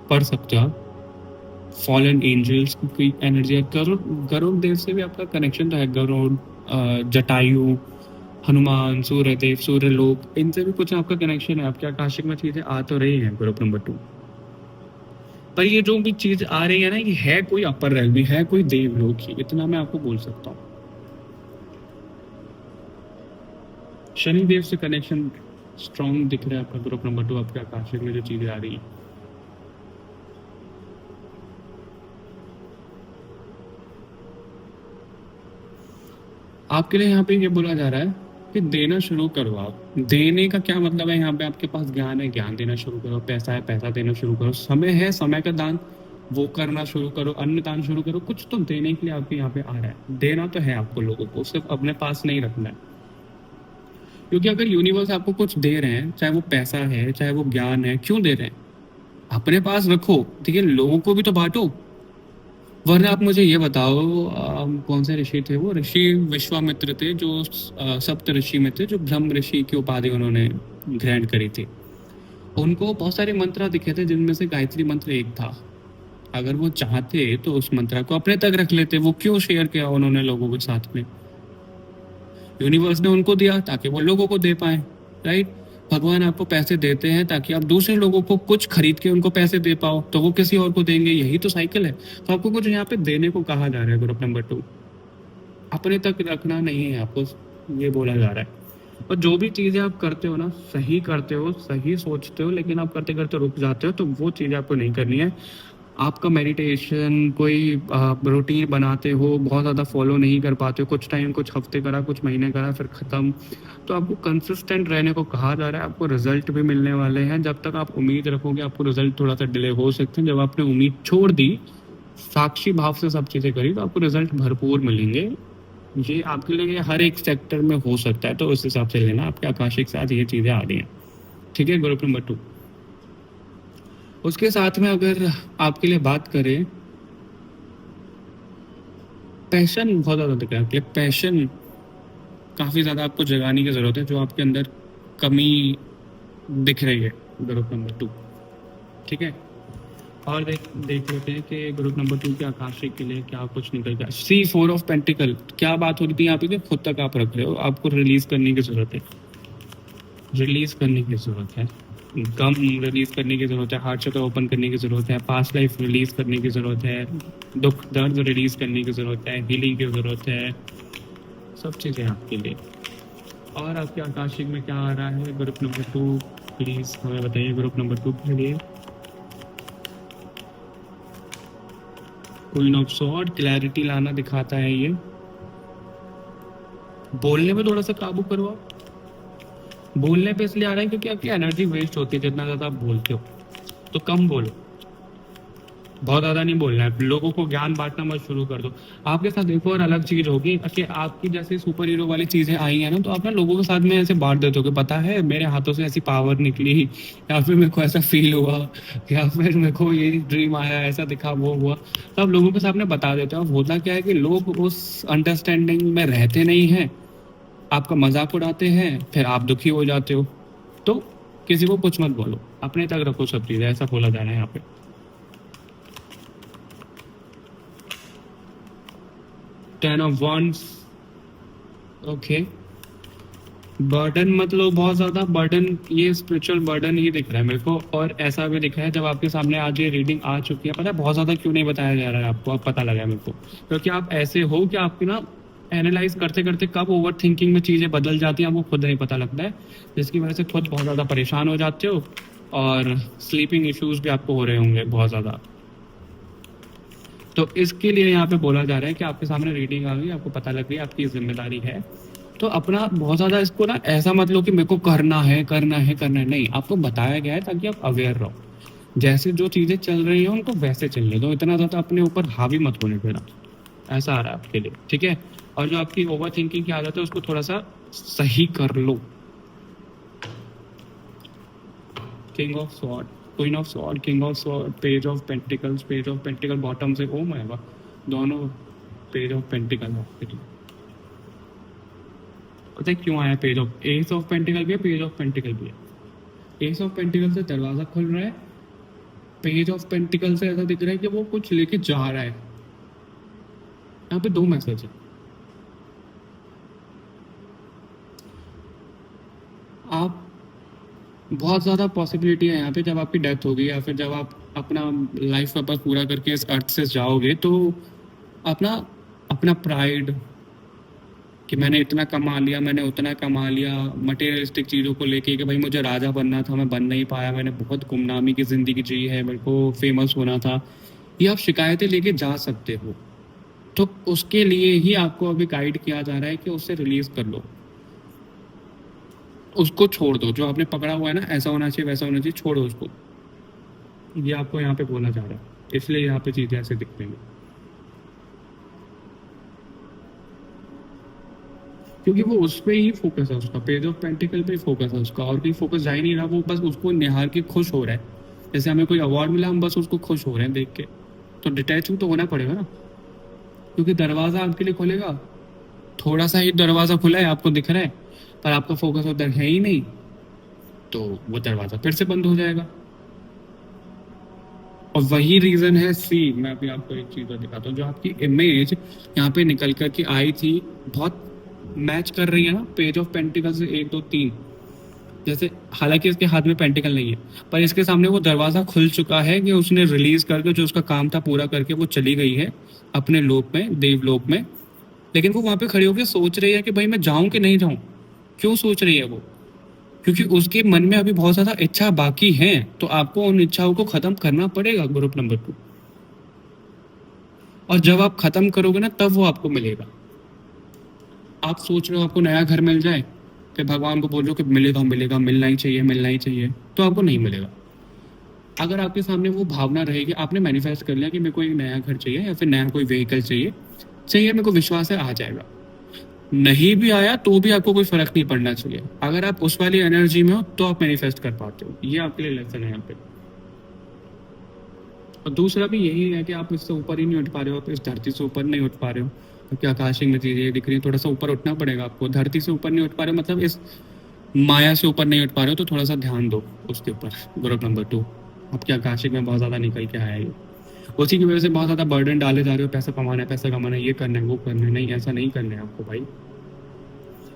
पढ़ सकते हो आप। फॉलन एंजल्स की कोई एनर्जी है, गरुड़ गरुड़ देव से भी आपका कनेक्शन तो है। गरुड़, जटायु, हनुमान, सूर्यदेव, सूर्यलोक, इनसे भी कुछ आपका कनेक्शन है। आपके आकाशिक में चीजें आ तो रही हैं ग्रुप नंबर 2। पर ये जो भी चीज आ रही है ना, ये है कोई अपर रेल भी है, कोई देवलोक ही, इतना मैं आपको बोल सकता हूँ। शनिदेव से कनेक्शन स्ट्रॉन्ग दिख रहा है आपका ग्रुप नंबर 2। आपके आकाशिक में जो चीजें आ रही हैं, आपके लिए यहाँ पे ये बोला जा रहा है कि देना शुरू करो। आप देने का क्या मतलब है? यहाँ पे आपके पास ज्ञान है, ज्ञान देना शुरू करो। पैसा है, पैसा देना शुरू करो। समय है, समय का दान वो करना शुरू करो। अन्न दान शुरू करो। कुछ तो देने के लिए आपके यहाँ पे आ रहा है। देना तो है आपको लोगों को, सिर्फ अपने पास नहीं रखना है। क्योंकि अगर यूनिवर्स आपको कुछ दे रहे हैं, चाहे वो पैसा है चाहे वो ज्ञान है, क्यों दे रहे हैं? अपने पास रखो, ठीक है? लोगों को भी तो बांटो। वरना आप मुझे ये बताओ, कौन से ऋषि थे वो? ऋषि विश्वामित्र थे, जो सप्त ऋषि में थे, जो ब्रह्म ऋषि की उपाधि उन्होंने ग्रहण करी थी। उनको बहुत सारे मंत्र दिखे थे, जिनमें से गायत्री मंत्र एक था। अगर वो चाहते तो उस मंत्र को अपने तक रख लेते, वो क्यों शेयर किया उन्होंने लोगों के साथ में? यूनिवर्स ने उनको दिया ताकि वो लोगों को दे पाए, राइट? भगवान आपको पैसे देते हैं ताकि आप दूसरे लोगों को कुछ खरीद के उनको पैसे दे पाओ, तो वो किसी और को देंगे। यही तो साइकिल है। तो आपको कुछ यहाँ पे देने को कहा जा रहा है ग्रुप नंबर 2। अपने तक रखना नहीं है आपको, ये बोला जा रहा है। और जो भी चीजें आप करते हो ना, सही करते हो, सही सोचते हो, लेकिन आप करते करते रुक जाते हो, तो वो चीज़ आपको नहीं करनी है। आपका मेडिटेशन कोई रूटीन बनाते हो, बहुत ज़्यादा फॉलो नहीं कर पाते हो, कुछ टाइम, कुछ हफ्ते करा, कुछ महीने करा, फिर ख़त्म। तो आपको कंसिस्टेंट रहने को कहा जा रहा है। आपको रिजल्ट भी मिलने वाले हैं। जब तक आप उम्मीद रखोगे, आपको रिजल्ट थोड़ा सा डिले हो सकते हैं। जब आपने उम्मीद छोड़ दी, साक्षी भाव से सब चीज़ें करी, तो आपको रिजल्ट भरपूर मिलेंगे। ये आपके लिए हर एक सेक्टर में हो सकता है, तो उस हिसाब से लेना। आपके आकाशिक साथ ये चीज़ें आ रही हैं, ठीक है? Group number 2। उसके साथ में अगर आपके लिए बात करें, पैशन बहुत ज़्यादा दिख रहा है आपके लिए। पैशन काफ़ी ज़्यादा आपको जगाने की ज़रूरत है, जो आपके अंदर कमी दिख रही है ग्रुप नंबर 2, ठीक है? और देख लेते हैं कि ग्रुप नंबर 2 के आकाशिक के लिए क्या कुछ निकल गया। C4 ऑफ पेंटिकल, क्या बात हो रही थी यहाँ पे कि खुद तक आप रख रहे हो, आपको रिलीज करने की ज़रूरत है। रिलीज करने की ज़रूरत है, गम रिलीज करने की ज़रूरत है, हार्ट चक्र ओपन करने की ज़रूरत है, पास्ट लाइफ रिलीज करने की ज़रूरत है, दुख दर्द रिलीज करने की ज़रूरत है, हीलिंग की ज़रूरत है। सब चीज़ें आपके लिए। और आपके आकाशिक में क्या आ रहा है ग्रुप नंबर 2? प्लीज़ हमें बताइए ग्रुप नंबर 2 के लिए। क्वीन ऑफ सॉर्ड, क्लैरिटी लाना दिखाता है ये। बोलने पे थोड़ा सा काबू करो आप। बोलने पे इसलिए आ रहा है क्योंकि आपकी एनर्जी वेस्ट होती है। जितना ज़्यादा आप बोलते हो, तो कम बोलो। बहुत ज़्यादा नहीं बोलना है। लोगों को ज्ञान बांटना मत शुरू कर दो। आपके साथ एक और अलग चीज़ होगी कि आपकी जैसे सुपर हीरो वाली चीज़ें आई हैं ना, तो आप ना लोगों के साथ में ऐसे बांट देते हो कि पता है मेरे हाथों से ऐसी पावर निकली, या फिर मेरे को ऐसा फील हुआ, या फिर मेरे को ये ड्रीम आया, ऐसा दिखा, वो हुआ। तो आप लोगों के सामने बता देते हो। अब होता क्या है कि लोग उस अंडरस्टैंडिंग में रहते नहीं हैं, आपका मजाक उड़ाते हैं, फिर आप दुखी हो जाते हो। तो किसी को कुछ मत बोलो, अपने तक रखो सब चीज़ें, ऐसा बोला जा रहा है यहाँ पे। Ten of wands, okay. Burden मतलब बहुत ज्यादा बर्डन, ये स्पिरिचुअल बर्डन ही दिख रहा है मेरे को। और ऐसा भी दिखा है जब आपके सामने आज ये रीडिंग आ चुकी है, पता है बहुत ज्यादा क्यों नहीं बताया जा रहा है आपको? अब पता लगा है मेरे को, क्योंकि आप ऐसे हो कि आपकी ना एनालाइज करते करते कब ओवर थिंकिंग में चीजें बदल जाती हैं, आपको खुद नहीं पता लगता है, जिसकी वजह से खुद बहुत ज्यादा परेशान हो जाते हो। और स्लीपिंग इश्यूज भी आपको हो रहे होंगे बहुत ज्यादा। तो इसके लिए यहाँ पे बोला जा रहा है कि आपके सामने रीडिंग आ गई, आपको पता लग गई, आपकी जिम्मेदारी है, तो अपना बहुत ज़्यादा इसको ना ऐसा मत लो कि मेरे को करना है करना है करना है, नहीं, आपको बताया गया है ताकि आप अवेयर रहो। जैसे जो चीज़ें चल रही हैं उनको वैसे चलने दो, इतना ज़्यादा अपने ऊपर हावी मत होने देना। ऐसा आ रहा है आपके लिए, ठीक है। और जो आपकी ओवर थिंकिंग की आदत है उसको थोड़ा सा सही कर लो। King of sword, queen of sword, king of sword, page of pentacle bottom से, ओ माय गॉड, दोनों पेज ऑफ पेंटिकल आपके लिए। पता है क्यों आया page of, ace of pentacle भी है, पेज ऑफ पेंटिकल भी है। एस ऑफ पेंटिकल से दरवाजा खुल रहा है, पेज ऑफ पेंटिकल से ऐसा दिख रहा है कि वो कुछ लेके जा रहा है। यहाँ पे दो मैसेज है। आप, बहुत ज़्यादा पॉसिबिलिटी है यहाँ पे, जब आपकी डेथ होगी या फिर जब आप अपना लाइफ पर्पस पूरा करके इस अर्थ से जाओगे, तो अपना अपना प्राइड कि मैंने इतना कमा लिया, मैंने उतना कमा लिया, मटेरियलिस्टिक चीज़ों को लेके कि भाई मुझे राजा बनना था, मैं बन नहीं पाया, मैंने बहुत गुमनामी की ज़िंदगी जी है, मेरे को फेमस होना था, ये आप शिकायतें लेके जा सकते हो। तो उसके लिए ही आपको अभी गाइड किया जा रहा है कि उससे रिलीज कर लो, उसको छोड़ दो, जो आपने पकड़ा हुआ है ना, ऐसा होना चाहिए वैसा होना चाहिए, छोड़ो उसको। ये आपको यहाँ पे बोला जा रहा है, इसलिए यहाँ पे चीज़ें ऐसे दिखते हैं, क्योंकि वो उस पे ही फोकस है उसका, पेज ऑफ पेंटिकल पे ही फोकस है उसका, और कोई फोकस जा ही नहीं रहा, वो बस उसको निहार के खुश हो रहा है। जैसे हमें कोई अवार्ड मिला, हम बस उसको खुश हो रहे हैं देख के, तो डिटैच तो होना पड़ेगा ना, क्योंकि दरवाज़ा आपके लिए खोलेगा, थोड़ा सा ही दरवाज़ा खुला है, आपको दिख रहा है, पर आपका फोकस उधर है ही नहीं, तो वो दरवाज़ा फिर से बंद हो जाएगा। और वही रीज़न है सी, मैं अभी आपको एक चीज़ और दिखाता हूँ, जो आपकी इमेज यहाँ पे निकल कर के आई थी, बहुत मैच कर रही है ना पेज ऑफ पेंटिकल से, 1 2 3, जैसे हालांकि इसके हाथ में पेंटिकल नहीं है, पर इसके सामने वो दरवाज़ा खुल चुका है कि उसने रिलीज करके जो उसका काम था पूरा करके वो चली गई है अपने लोक में, देवलोक में। लेकिन वो वहाँ पे खड़ी होकर सोच रही है कि भाई मैं जाऊँ कि नहीं जाऊँ। क्यों सोच रही है वो? क्योंकि उसके मन में अभी बहुत ज़्यादा इच्छा बाकी हैं, तो आपको उन इच्छाओं को ख़त्म करना पड़ेगा, ग्रुप नंबर 2। और जब आप ख़त्म करोगे ना, तब वो आपको मिलेगा। आप सोच रहे हो आपको नया घर मिल जाए, फिर भगवान को बोल रहे हो कि मिलेगा मिलेगा, मिलना ही चाहिए मिलना ही चाहिए, तो आपको नहीं मिलेगा। अगर आपके सामने वो भावना रहेगी, आपने मैनिफेस्ट कर लिया कि मेरे को एक नया घर चाहिए या फिर नया कोई व्हीकल चाहिए, चाहिए, मेरे को विश्वास है आ जाएगा। नहीं भी आया तो भी आपको कोई फर्क नहीं पड़ना चाहिए। अगर आप उस वाली एनर्जी में हो तो आप मैनिफेस्ट कर पाते हो। ये आपके लिए लेसन है यहाँ पे। और दूसरा भी यही है कि आप इससे ऊपर ही नहीं उठ पा रहे हो, आप इस धरती से ऊपर नहीं उठ पा रहे हो, क्योंकि आकाशिक में चीजें दिख रही है, थोड़ा सा ऊपर उठना पड़ेगा आपको। धरती से ऊपर नहीं उठ पा रहे हो मतलब इस माया से ऊपर नहीं उठ पा रहे हो, तो थोड़ा सा ध्यान दो उसके ऊपर। ग्रुप नंबर 2, आपके आकाशिक में बहुत ज़्यादा निकल के आया है ये। उसी की वजह से बहुत ज़्यादा बर्डन डाले जा रहे हो, पैसा कमाना है पैसा कमाना है, ये करना है वो करना है। नहीं, ऐसा नहीं करना है आपको भाई।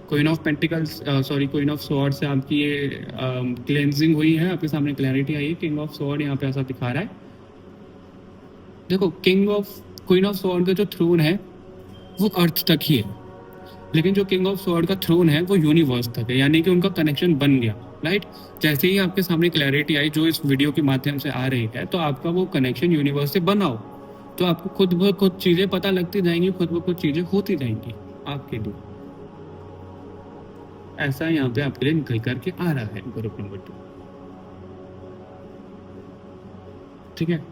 Queen of pentacles, sorry queen of sword से आपकी ये क्लेंजिंग हुई है, आपके सामने क्लैरिटी आई है। किंग ऑफ स्वॉर्ड यहाँ पे ऐसा दिखा रहा है, देखो क्वीन ऑफ स्वॉर्ड का जो थ्रोन है वो अर्थ तक ही है, लेकिन जो किंग ऑफ स्वॉर्ड का थ्रोन है वो यूनिवर्स तक है, यानी कि उनका कनेक्शन बन गया, राइट। जैसे ही आपके सामने क्लैरिटी आई जो इस वीडियो के माध्यम से आ रही है, तो आपका वो कनेक्शन यूनिवर्स से बनाओ, तो आपको खुद ब खुद चीज़ें पता लगती जाएंगी, खुद ब खुद चीज़ें होती जाएंगी आपके लिए। ऐसा यहाँ पे आपके लिए निकल करके आ रहा है ग्रुप नंबर 2, ठीक है।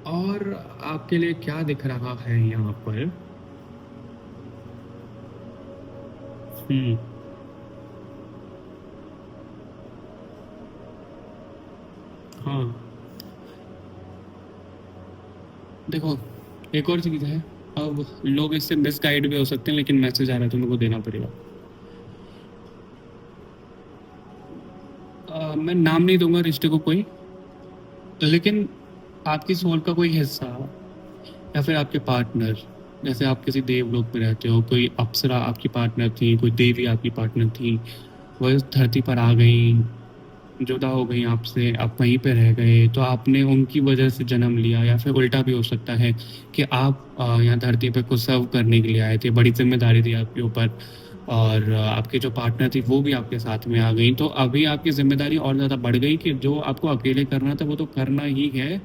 और आपके लिए क्या दिख रहा है यहाँ पर? हम्म, हाँ, देखो एक और चीज़ है, अब लोग इससे मिसगाइड भी हो सकते हैं, लेकिन मैसेज आ रहा है तो मेरे को देना पड़ेगा। मैं नाम नहीं दूंगा रिश्ते को कोई, लेकिन आपकी सोल का कोई हिस्सा या फिर आपके पार्टनर, जैसे आप किसी देवलोक में रहते हो, कोई अप्सरा आपकी पार्टनर थी, कोई देवी आपकी पार्टनर थी, वो इस धरती पर आ गई, जुदा हो गई आपसे, आप वहीं पे रह गए, तो आपने उनकी वजह से जन्म लिया। या फिर उल्टा भी हो सकता है कि आप यहाँ धरती पे कुछ सर्व करने के लिए आए थे, बड़ी जिम्मेदारी थी आपके ऊपर, और आपकी जो पार्टनर थी वो भी आपके साथ में आ गई, तो अभी आपकी जिम्मेदारी और ज़्यादा बढ़ गई कि जो आपको अकेले करना था वो तो करना ही है,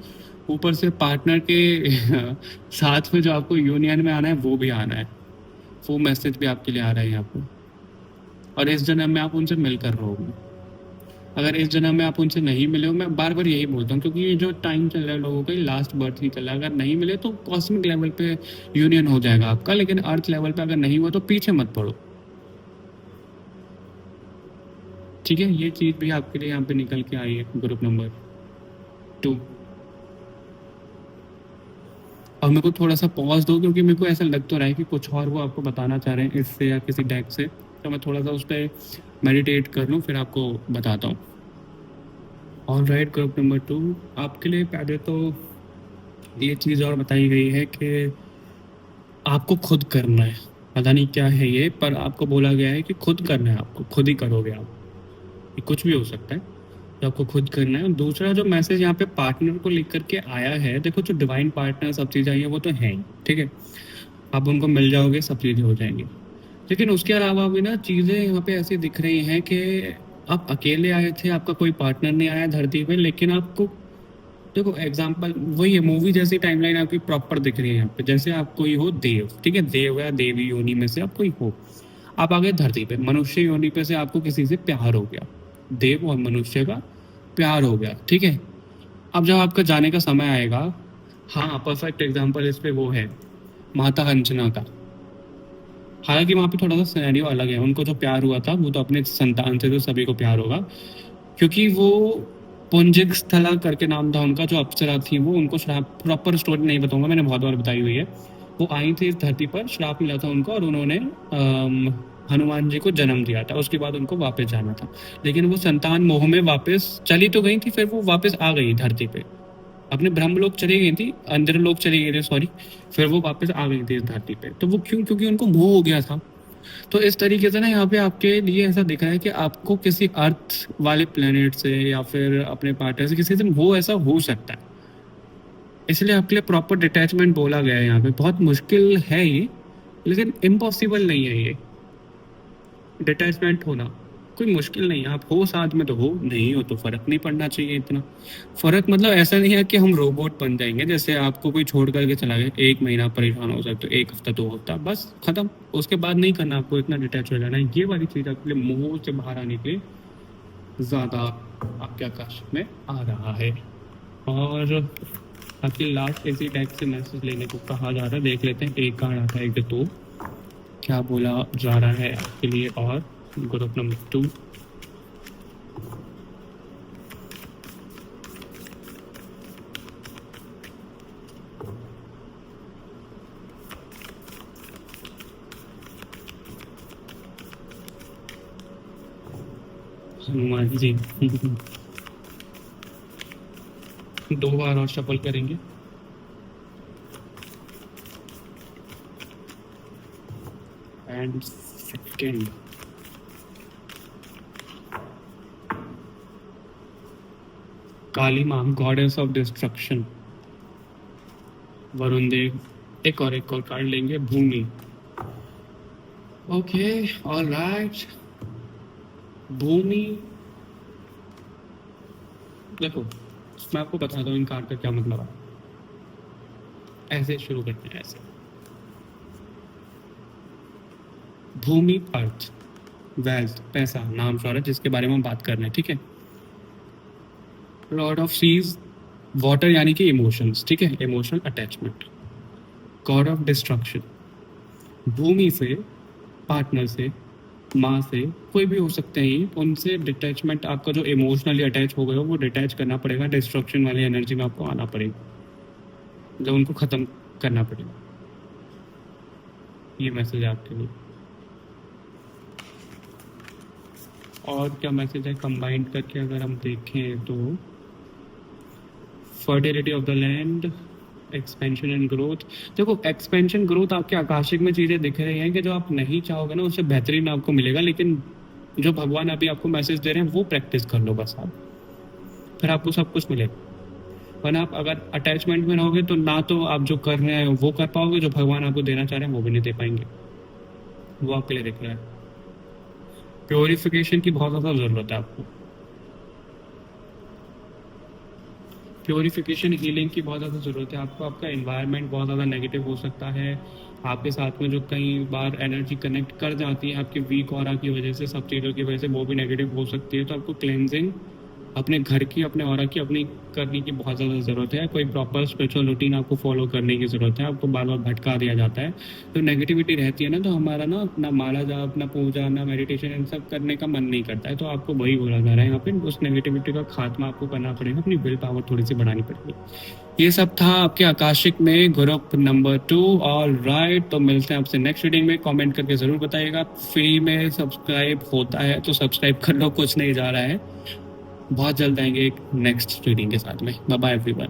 ऊपर से पार्टनर के साथ में जो आपको यूनियन में आना है वो भी आना है, वो मैसेज भी आपके लिए आ रहा है यहाँ पे। और इस जन्म में आप उनसे मिलकर रहोगे। अगर इस जन्म में आप उनसे नहीं मिले हो, मैं बार बार यही बोलता हूँ, क्योंकि ये जो टाइम चल रहा है लोगों का, लास्ट बर्थ ही चल रहा है। अगर नहीं मिले तो कॉस्मिक लेवल पे यूनियन हो जाएगा आपका, लेकिन अर्थ लेवल पे अगर नहीं हुआ तो पीछे मत पड़ो, ठीक है। ये चीज़ भी आपके लिए यहाँ पे निकल के आई है, ग्रुप नंबर 2। और मेरे को थोड़ा सा पॉज दो, क्योंकि मेरे को ऐसा लग तो रहा है कि कुछ और वो आपको बताना चाह रहे हैं इससे या किसी डेक से, तो मैं थोड़ा सा उस पर मेडिटेट कर लूँ, फिर आपको बताता हूँ। ऑल राइट, ग्रुप नंबर 2 आपके लिए पहले तो ये चीज़ और बताई गई है कि आपको खुद करना है। पता नहीं क्या है ये, पर आपको बोला गया है कि खुद करना है, आपको खुद ही करोगे आप। ये कुछ भी हो सकता है, तो आपको खुद करना है। और दूसरा जो मैसेज यहाँ पे पार्टनर को लेकर के आया है, देखो जो डिवाइन पार्टनर सब चीज़ें आई है वो तो है ही, ठीक है। आप उनको मिल जाओगे, सब चीज़ें हो जाएंगी। लेकिन उसके अलावा भी ना चीज़ें यहाँ पे ऐसी दिख रही हैं कि आप अकेले आए थे, आपका कोई पार्टनर नहीं आया धरती पे, लेकिन आपको देखो एग्जाम्पल वही है, मूवी जैसी टाइमलाइन आपकी प्रॉपर दिख रही है यहाँ पे। जैसे आप कोई हो देव, ठीक है, देव या देवी योनि में से आप कोई हो, आप आ गए धरती पे, मनुष्य योनि पे से आपको किसी से प्यार हो गया, देव और मनुष्य का प्यार हो गया, ठीक है। अब जब आपका जाने का समय आएगा, हाँ परफेक्ट एग्जाम्पल इस पे वो है माता अंजना का। हालांकि वहाँ पे थोड़ा सा सिनेरियो अलग है, उनको जो प्यार हुआ था वो तो अपने संतान से, तो सभी को प्यार होगा, क्योंकि वो पुंजिक स्थला करके नाम था उनका, जो अप्सरा थी वो उनको श्राप, प्रॉपर स्टोरी नहीं बताऊंगा, मैंने बहुत बार बताई हुई है। वो आई थी इस धरती पर, श्राप मिला था उनको, और उन्होंने हनुमान जी को जन्म दिया था। उसके बाद उनको वापस जाना था, लेकिन वो संतान मोह में वापस चली तो गई थी, फिर वो वापस आ गई धरती पे, अपने ब्रह्मलोक चली गई थी, अंदर लोक चली गई थी, सॉरी, फिर वो वापस आ गई थी इस धरती पे। तो वो क्यों? क्योंकि उनको मोह हो गया था। तो इस तरीके से ना यहाँ पे आपके लिए ऐसा दिख रहा है कि आपको किसी अर्थ वाले प्लेनेट से या फिर अपने पार्टनर से, किसी से वो ऐसा हो सकता है। इसलिए आपके लिए प्रॉपर डिटैचमेंट बोला गया है यहाँ पे। बहुत मुश्किल है ये, लेकिन इम्पॉसिबल नहीं है ये डिटैचमेंट होना। कोई मुश्किल नहीं है, आप हो साथ में तो हो, नहीं हो तो फर्क नहीं पड़ना चाहिए इतना। फर्क मतलब ऐसा नहीं है कि हम रोबोट बन जाएंगे, जैसे आपको कोई छोड़ करके चला गया, 1 महीना परेशान हो सकते हो, 1 हफ्ता 2 हफ्ता, बस खत्म। उसके बाद नहीं करना आपको, इतना डिटैच हो जाना है। ये वाली चीज़ आपके लिए मोह से बाहर आने के लिए ज़्यादा आपके आकाश में आ रहा है। और आपके लास्ट इसी टाइप से मैसेज लेने को कहा जा रहा है, देख लेते हैं। एक कार्ड आता है, एक तो क्या बोला जा रहा है आपके लिए। और ग्रुप नंबर 2 हनुमान जी 2 बार और शफल करेंगे। And second Kali Maa, goddess of destruction, Varun Dev. एक और कार्ड लेंगे, Bhumi. Okay, all right. Bhumi, देखो मैं आपको बताता हूँ इन कार्ड का क्या मतलब है। ऐसे शुरू करते हैं, ऐसे। भूमि अर्थ, वेल्थ पैसा, नाम शौहरत, जिसके बारे में हम बात कर रहे हैं, ठीक है। लॉर्ड ऑफ सीज, वाटर यानी कि इमोशंस, ठीक है, emotional attachment. God of destruction, Bhumi से, पार्टनर से, माँ से, कोई भी हो सकते हैं ये, उनसे डिटैचमेंट, आपका जो इमोशनली अटैच हो गए हो वो डिटैच करना पड़ेगा। डिस्ट्रक्शन वाली एनर्जी में आपको आना पड़ेगा, मतलब उनको ख़त्म करना पड़ेगा। ये मैसेज है आपके लिए। और क्या मैसेज है कंबाइंड करके अगर हम देखें तो, fertility of the land, expansion and growth. देखो एक्सपेंशन ग्रोथ आपके आकाशिक में चीज़ें दिख रही हैं कि जो आप नहीं चाहोगे ना उससे बेहतरीन आपको मिलेगा, लेकिन जो भगवान अभी आपको मैसेज दे रहे हैं वो प्रैक्टिस कर लो बस आप, फिर आपको सब कुछ मिलेगा। वरना आप अगर अटैचमेंट में रहोगे तो ना तो आप जो कर रहे हैं वो कर पाओगे, जो भगवान आपको देना चाह रहे हैं वो भी नहीं दे पाएंगे। वो आपके लिए दिख रहा है। प्योरिफिकेशन की बहुत ज़्यादा ज़रूरत है आपको। प्योरिफिकेशन हीलिंग की बहुत ज़्यादा ज़रूरत है आपको। आपका एनवायरनमेंट बहुत ज़्यादा नेगेटिव हो सकता है, आपके साथ में जो कई बार एनर्जी कनेक्ट कर जाती है आपके वीक ऑरा की वजह से, सब चीज़ों की वजह से वो भी नेगेटिव हो सकती है। तो आपको क्लेंजिंग अपने घर की, अपने ऑरा की अपनी करने की बहुत ज़्यादा ज़रूरत है। कोई प्रॉपर स्पिरिचुअल रूटीन आपको फॉलो करने की ज़रूरत है। आपको बार बार भटका दिया जाता है, तो नेगेटिविटी रहती है ना, तो हमारा ना माला जाप, ना पूजा, ना मेडिटेशन, इन सब करने का मन नहीं करता है। तो आपको वही बोला जा रहा है यहाँ पे, उस नेगेटिविटी का खात्मा आपको करना पड़ेगा, अपनी विल पावर थोड़ी सी बढ़ानी पड़ेगी। ये सब था आपके आकाशिक में ग्रुप नंबर 2। ऑल राइट, तो मिलते हैं आपसे नेक्स्ट रीडिंग में। कमेंट करके ज़रूर बताइएगा। फ्री में सब्सक्राइब होता है तो सब्सक्राइब कर लो, कुछ नहीं जा रहा है। बहुत जल्द आएंगे एक नेक्स्ट रीडिंग के साथ में। Bye bye everyone.